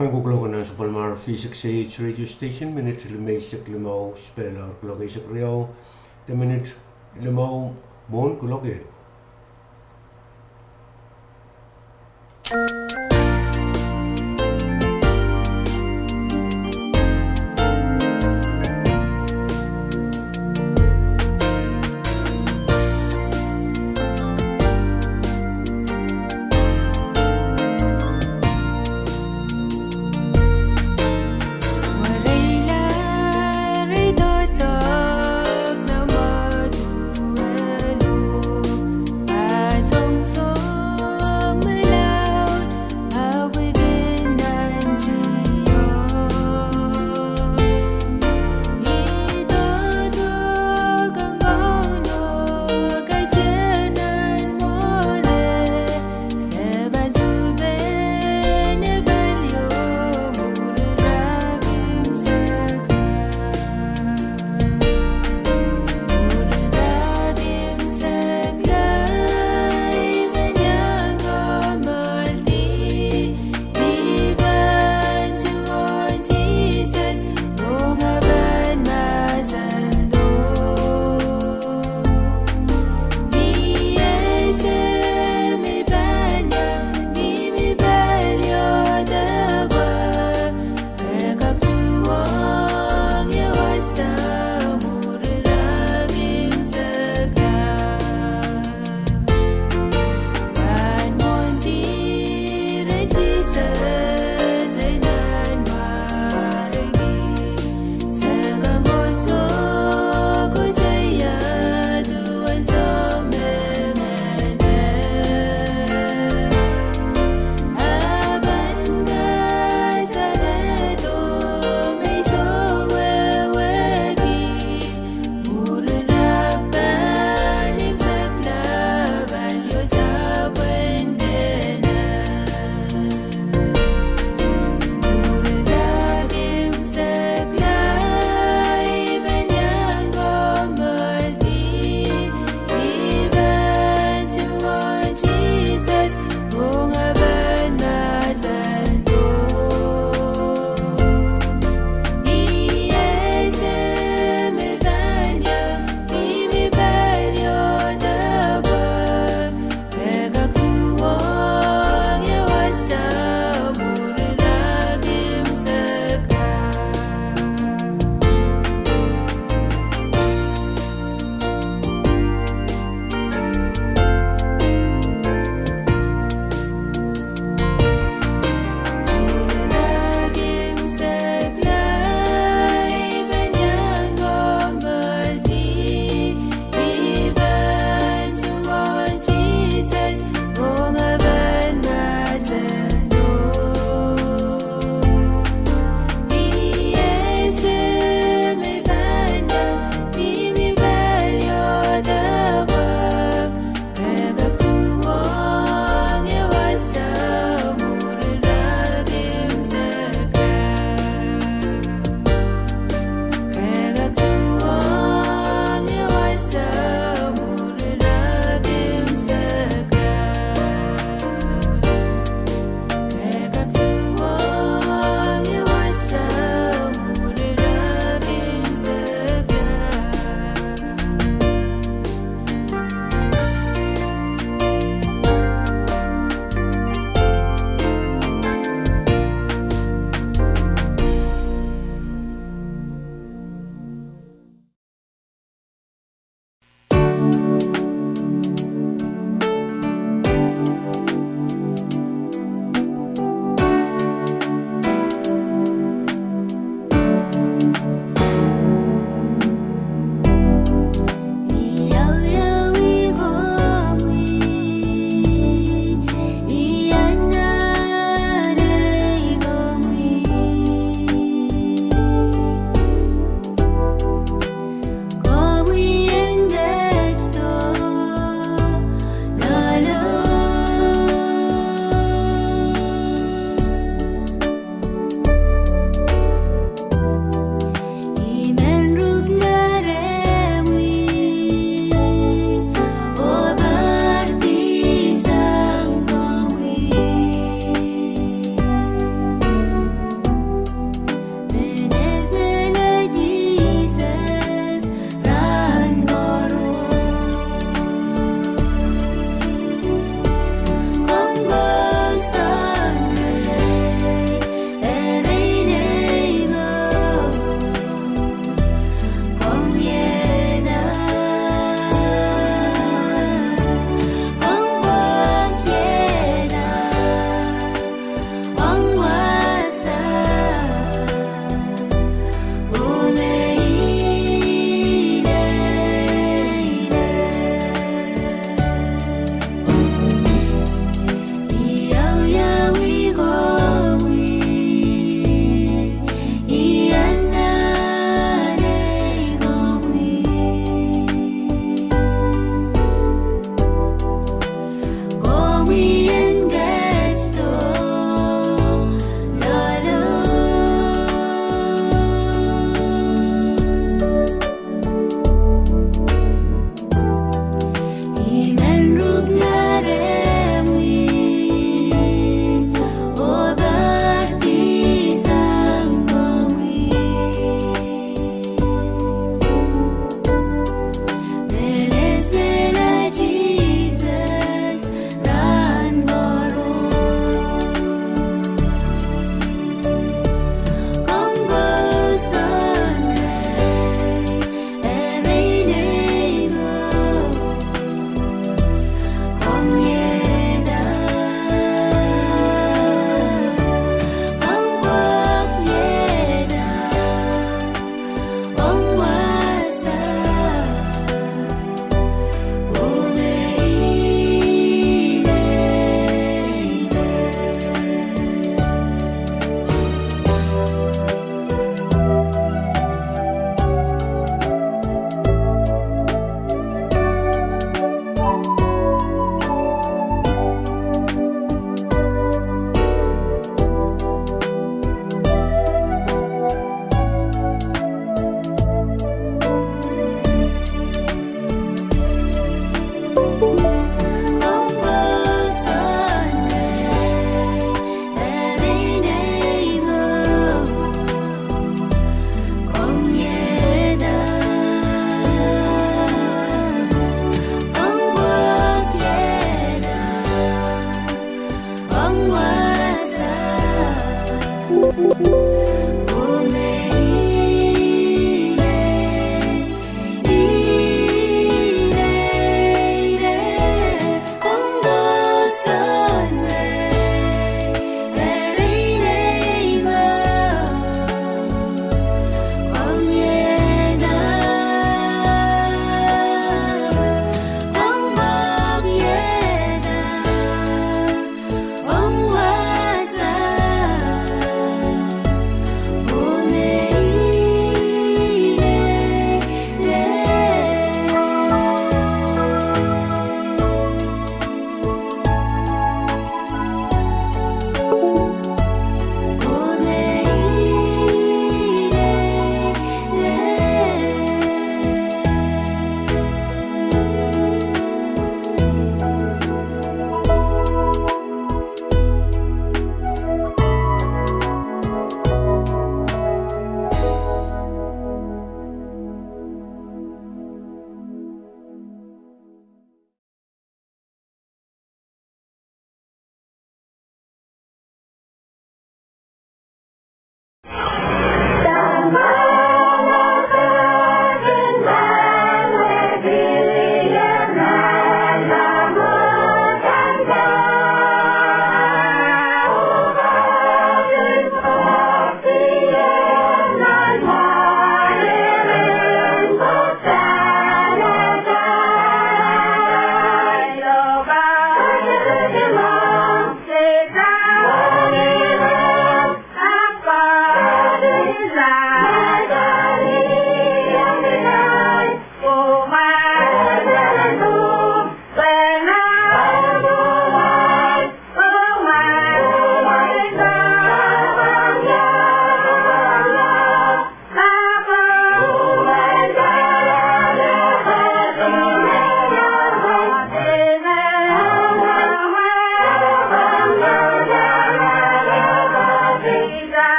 Maguglogan ng Palmar V6AH radio station, minute limay sa limaw, spelar kulogay sa kriyaw, 10 minutes limaw, bon kulogay. Hãy subscribe cho kênh Ghiền Mì Gõ để không bỏ lỡ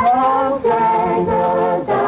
Gloria, Gloria,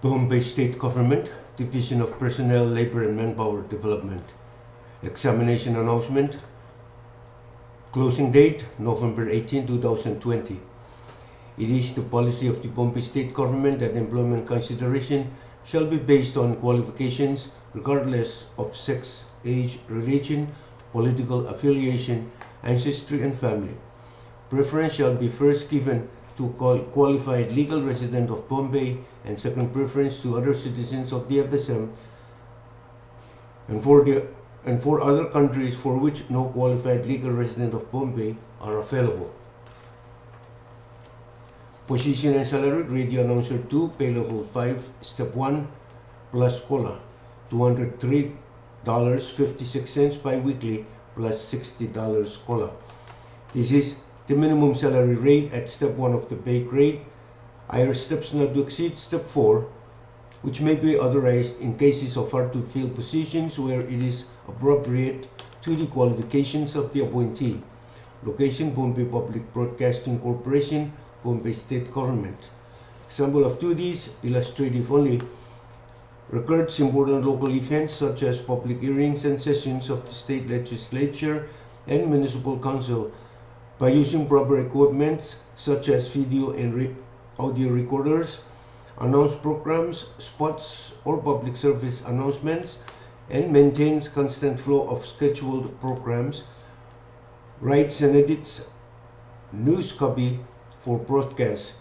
Bombay State Government, Division of Personnel, Labor and Manpower Development. Examination announcement. Closing date, November 18, 2020. It is the policy of the Bombay State Government that employment consideration shall be based on qualifications regardless of sex, age, religion, political affiliation, ancestry, and family. Preference shall be first given to qualified legal resident of Bombay and second preference to other citizens of the FSM and for other countries for which no qualified legal resident of Bombay are available. Position and salary: Radio Announcer 2, Pay Level 5, Step 1, plus COLA, $203.56 bi-weekly, plus $60 COLA. This is the minimum salary rate at Step 1 of the pay grade. Higher steps not to exceed Step 4, which may be authorized in cases of hard-to-fill positions where it is appropriate to the qualifications of the appointee. Location: Bombay Public Broadcasting Corporation, Bombay State Government. Example of duties, illustrative only. Records important local events such as public hearings and sessions of the state legislature and municipal council by using proper equipment such as video and audio recorders. Announce programs, spots, or public service announcements, and maintains constant flow of scheduled programs. Writes and edits news copy for broadcast.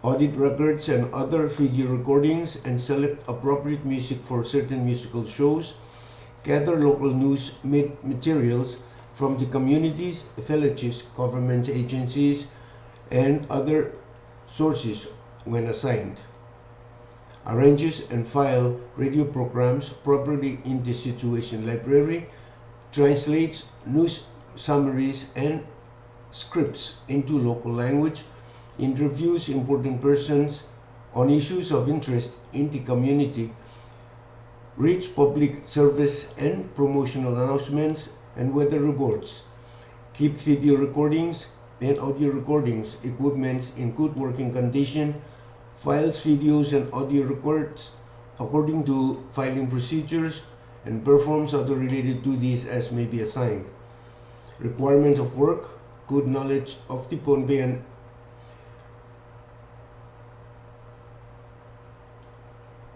Audit records and other video recordings and select appropriate music for certain musical shows. Gather local news materials from the communities, villages, government agencies, and other sources when assigned. Arranges and file radio programs properly in the situation library. Translates news summaries and scripts into local language. Interviews important persons on issues of interest in the community. Reads public service and promotional announcements and weather reports. Keep video recordings and audio recordings equipment in good working condition. Files videos and audio records according to filing procedures and performs other related duties as may be assigned. Requirements of work: good knowledge of the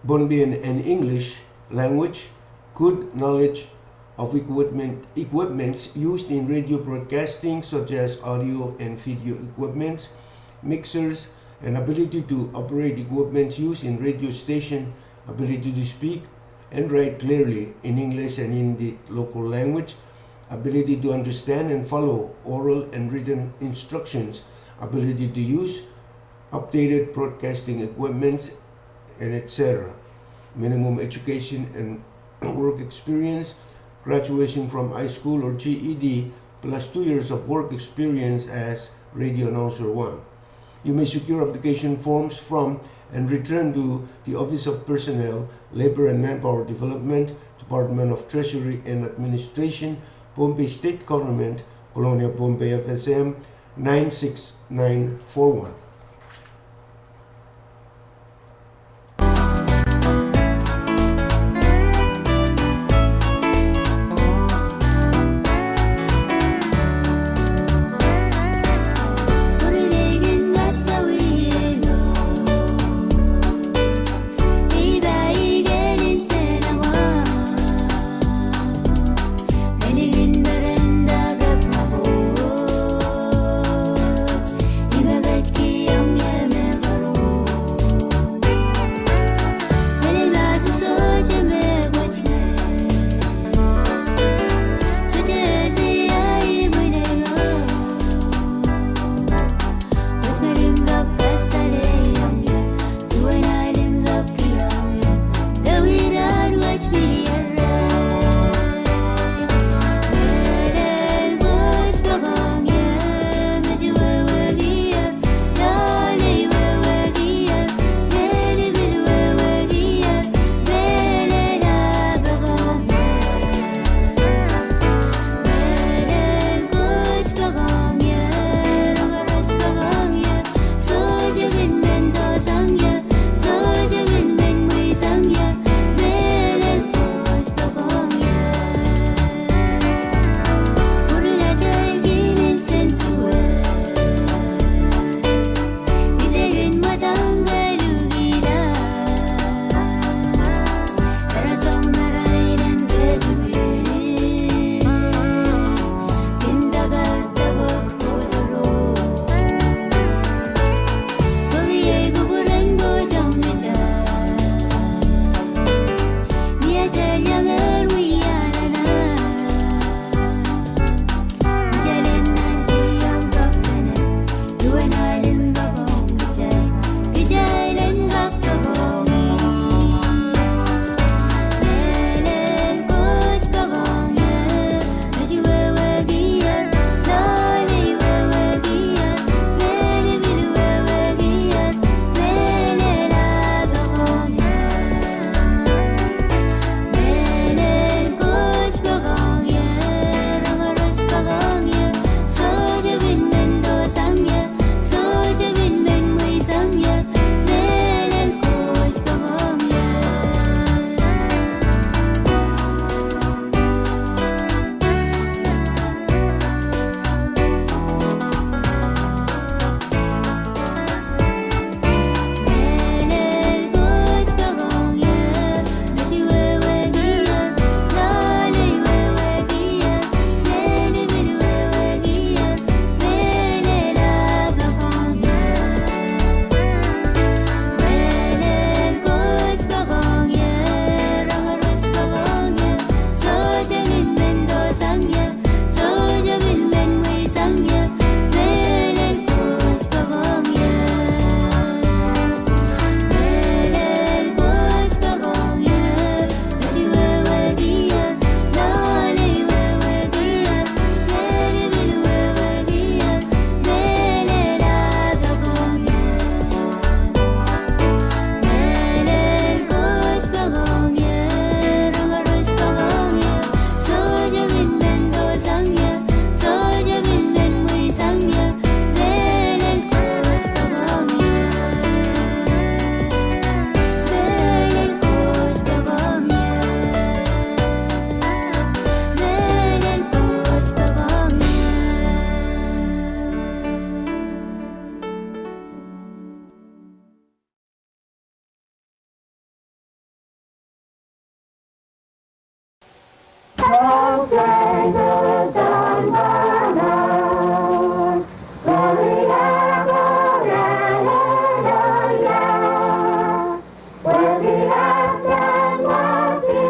Bombay and English language, good knowledge of equipments used in radio broadcasting such as audio and video equipments, mixers, and ability to operate equipment used in radio station, ability to speak and write clearly in English and in the local language, ability to understand and follow oral and written instructions, ability to use updated broadcasting equipment, and etc. Minimum education and work experience: graduation from high school or GED plus 2 years of work experience as radio announcer 1. You may secure application forms from and return to the Office of Personnel, Labor and Manpower Development, Department of Treasury and Administration, Bombay State Government, Colonia Bombay FSM 96941. Key strangers unbound. Gloria, gloria, hallelujah. Worthy art thou, mighty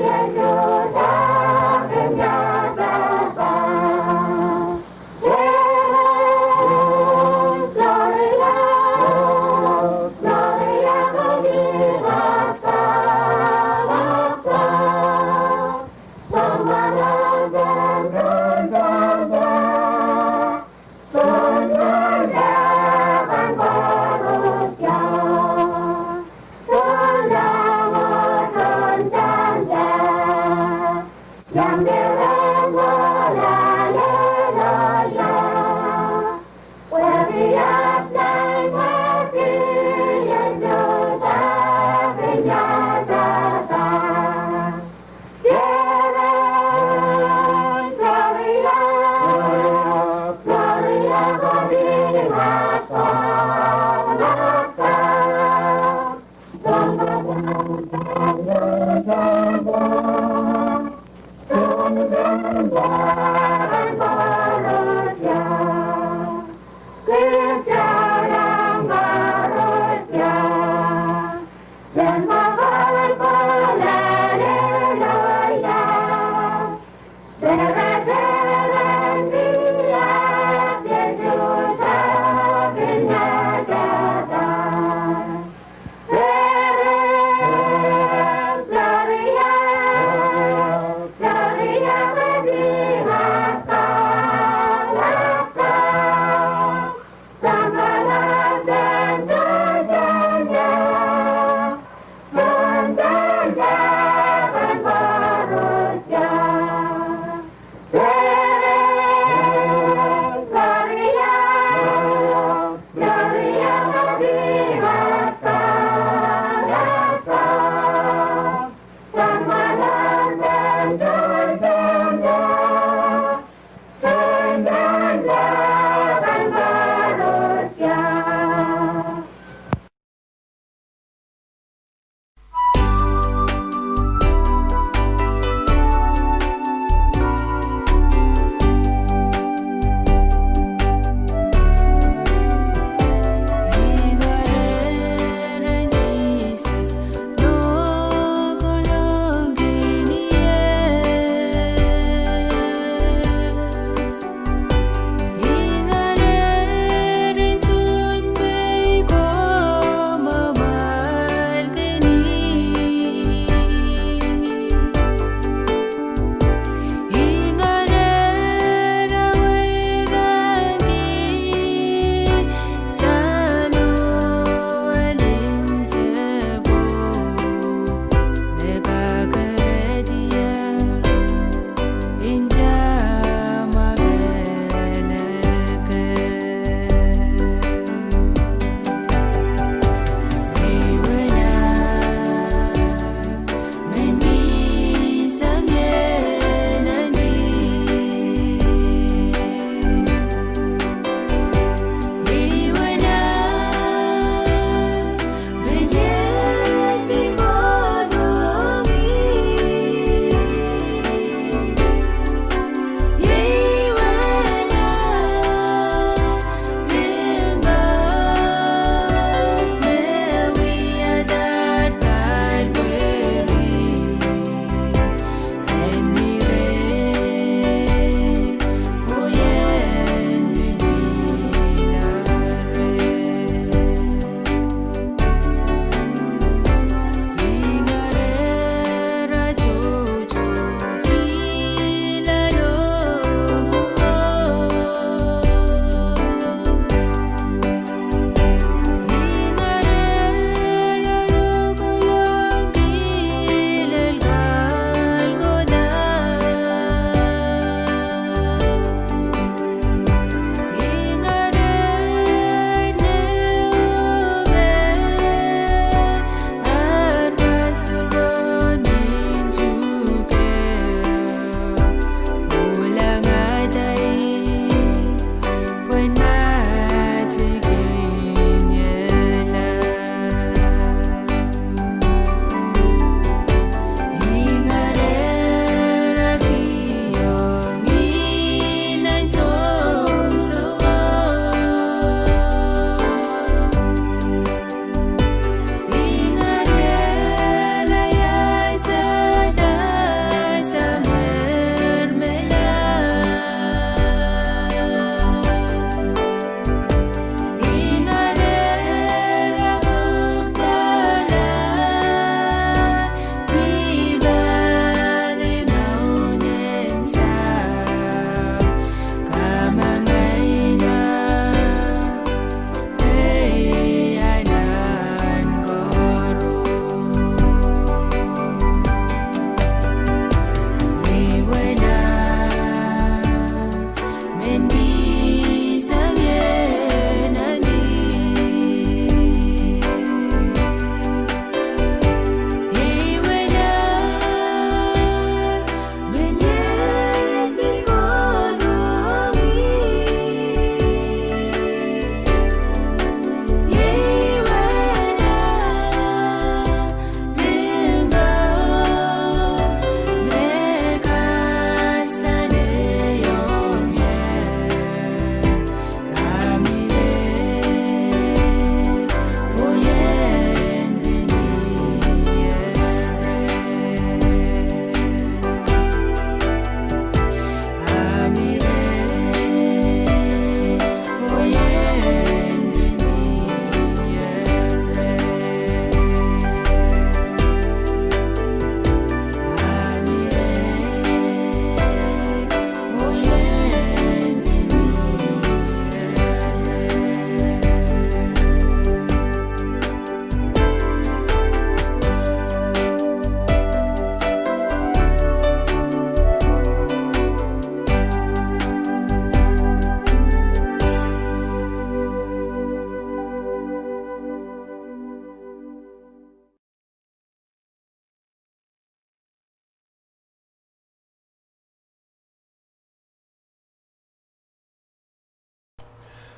Jesus, up in your above. Gloria, gloria, gloria, gloria,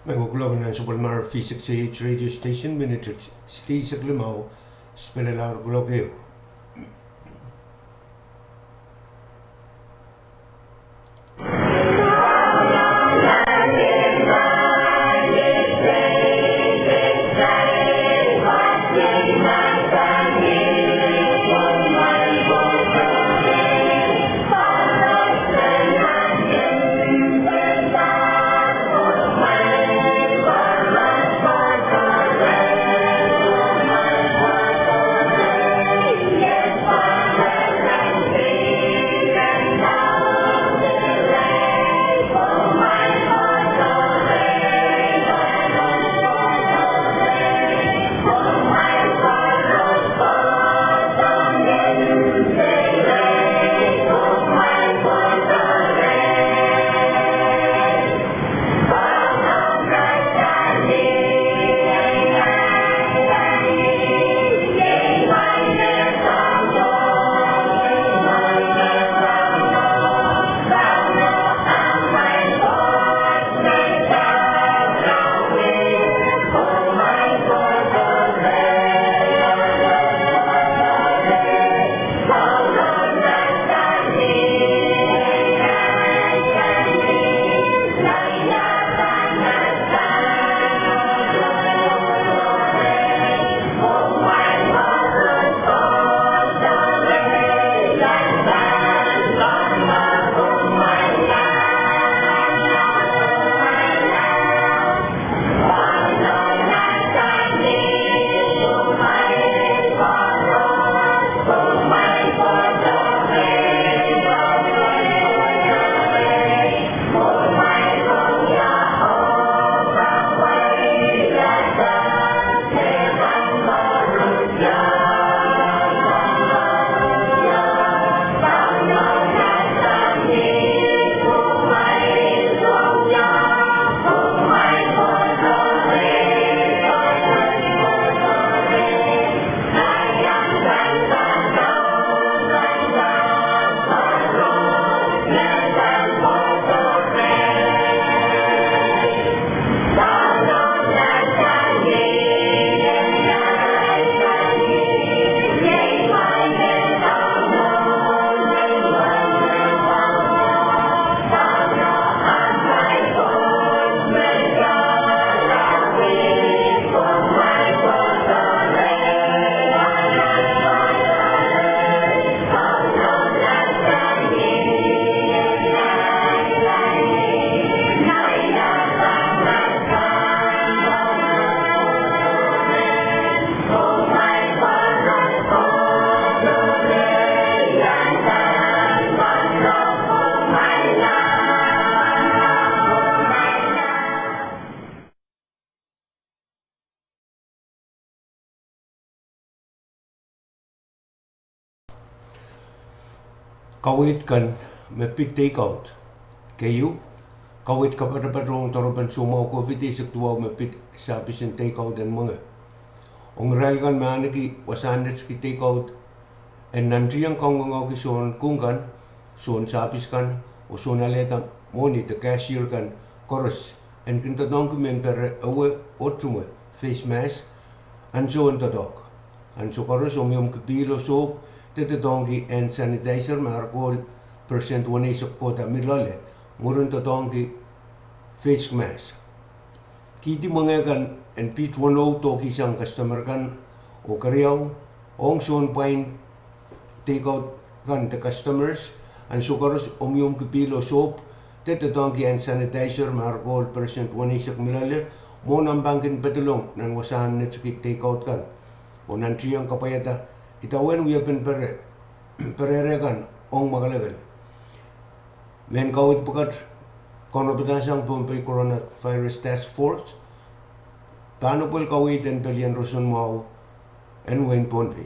May gugulaw na sa Palmar P6AH radio station, Minute City sa Klimaw, Spelelar gulaw kayo. Kawit kan mepit take out. Kayu kawit kapag rong toroban sumaw ko fiti sektuaw mepit sabisin take out dan mga. Ong real kan maaniki wasandet ki take out en nanriyang kangangaw ki son kungkan son sabis kan o son aleta moni the cashier kan chorus en kinta document per awe otrume face mask and so on the dog. And so chorus om kipilo soap tete dongi and sanitizer markol percent one is kota milole murun to dongi face mask. Kiti mga kan and pit one o toki sang customer kan o karyaw ong son pain take out kan the customers and so chorus om kipilo soap tete dongi and sanitizer markol percent one is milole mo nang bangkin petulong nan wasahan net take out kan o nantriyang kapayata itawen wiyapen perere kan ong magalagal. Men kawit bukat kono petasang Pompey Coronavirus Task Force paano pul kawit en pelian Roson Mau en Wayne Pompey.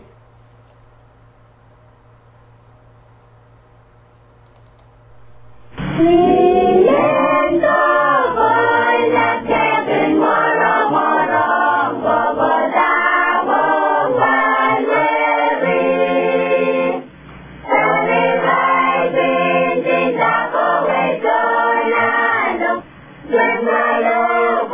When my love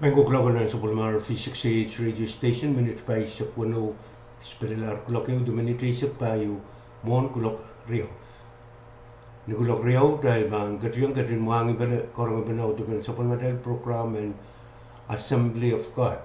Mengkuklagan sa Bulmar P6AH radio station, minutes pa sa puno spirilar kulok yung duminitri sa payo mon kulok rio. Ni kulok rio dahil bang gadyung muangin ba na korang ba na utuban sa Palmadal program and Assembly of God.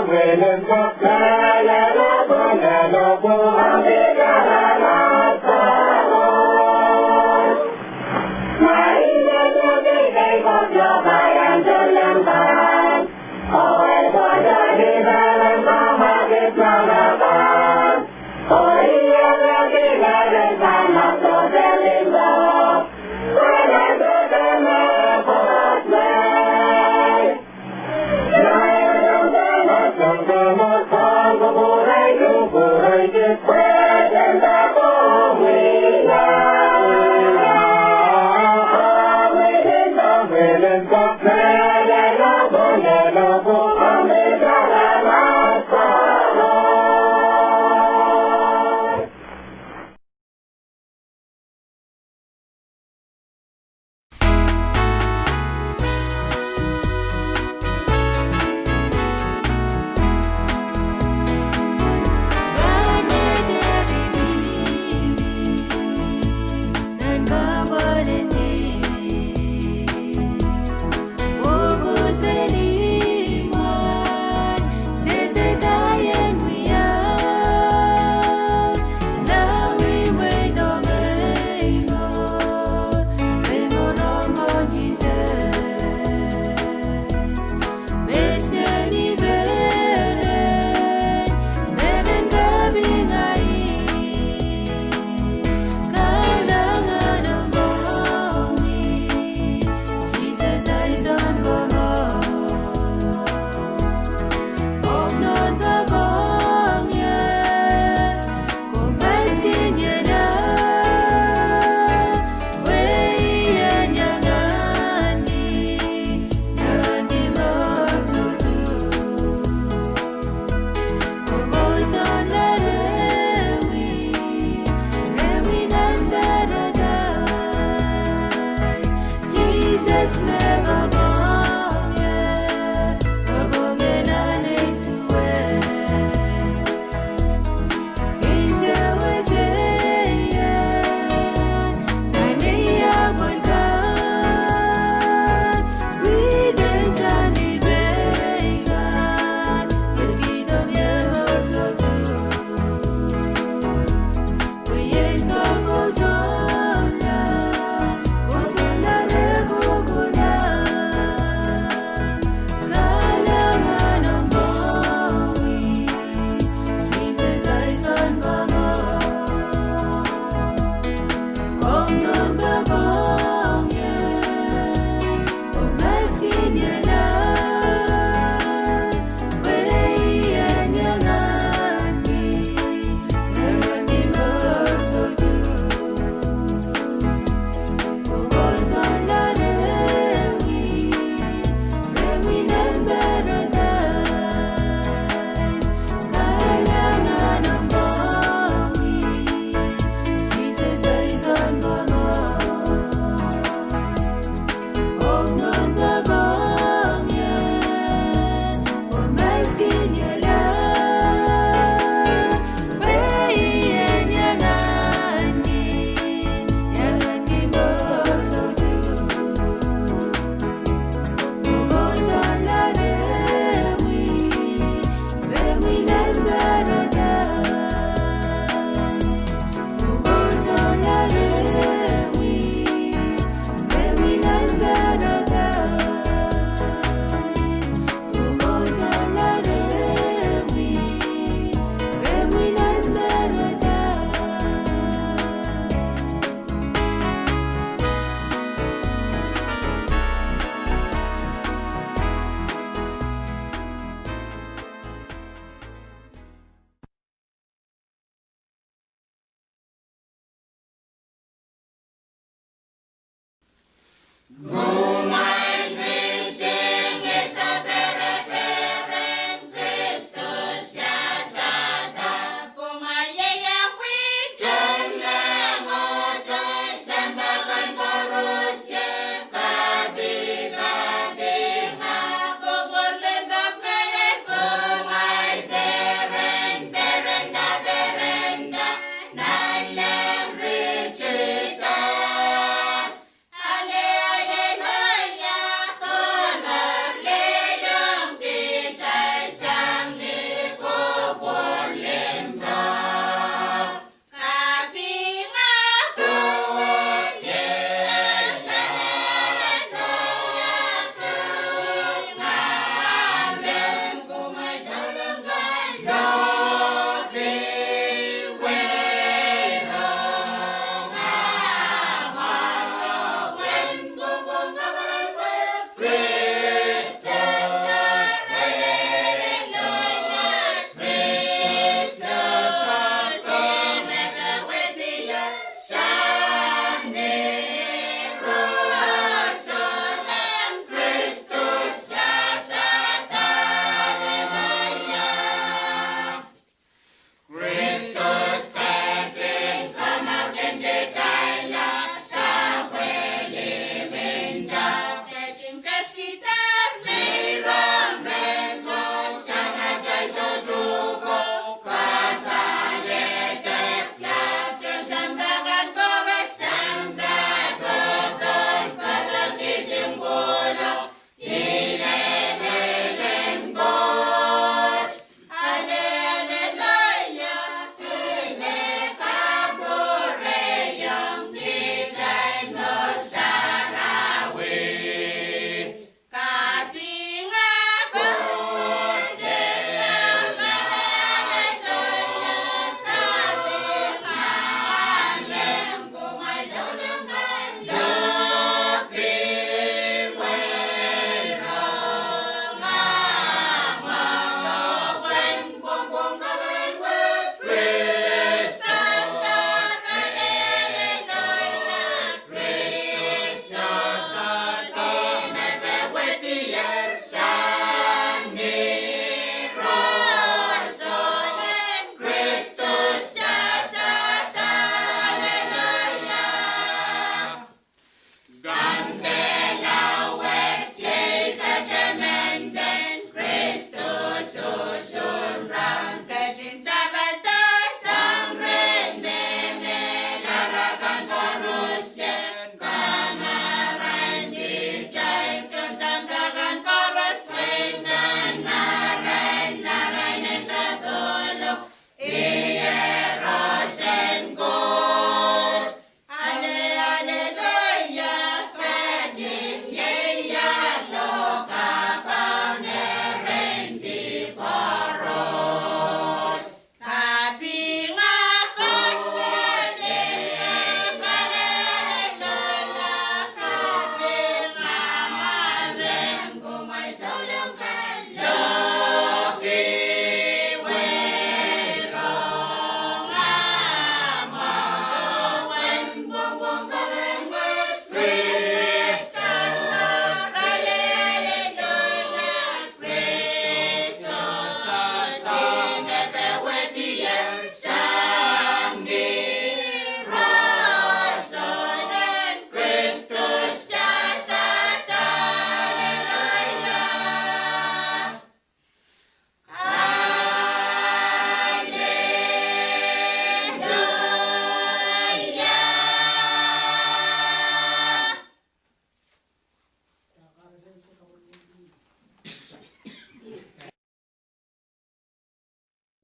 Bernadette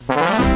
Thank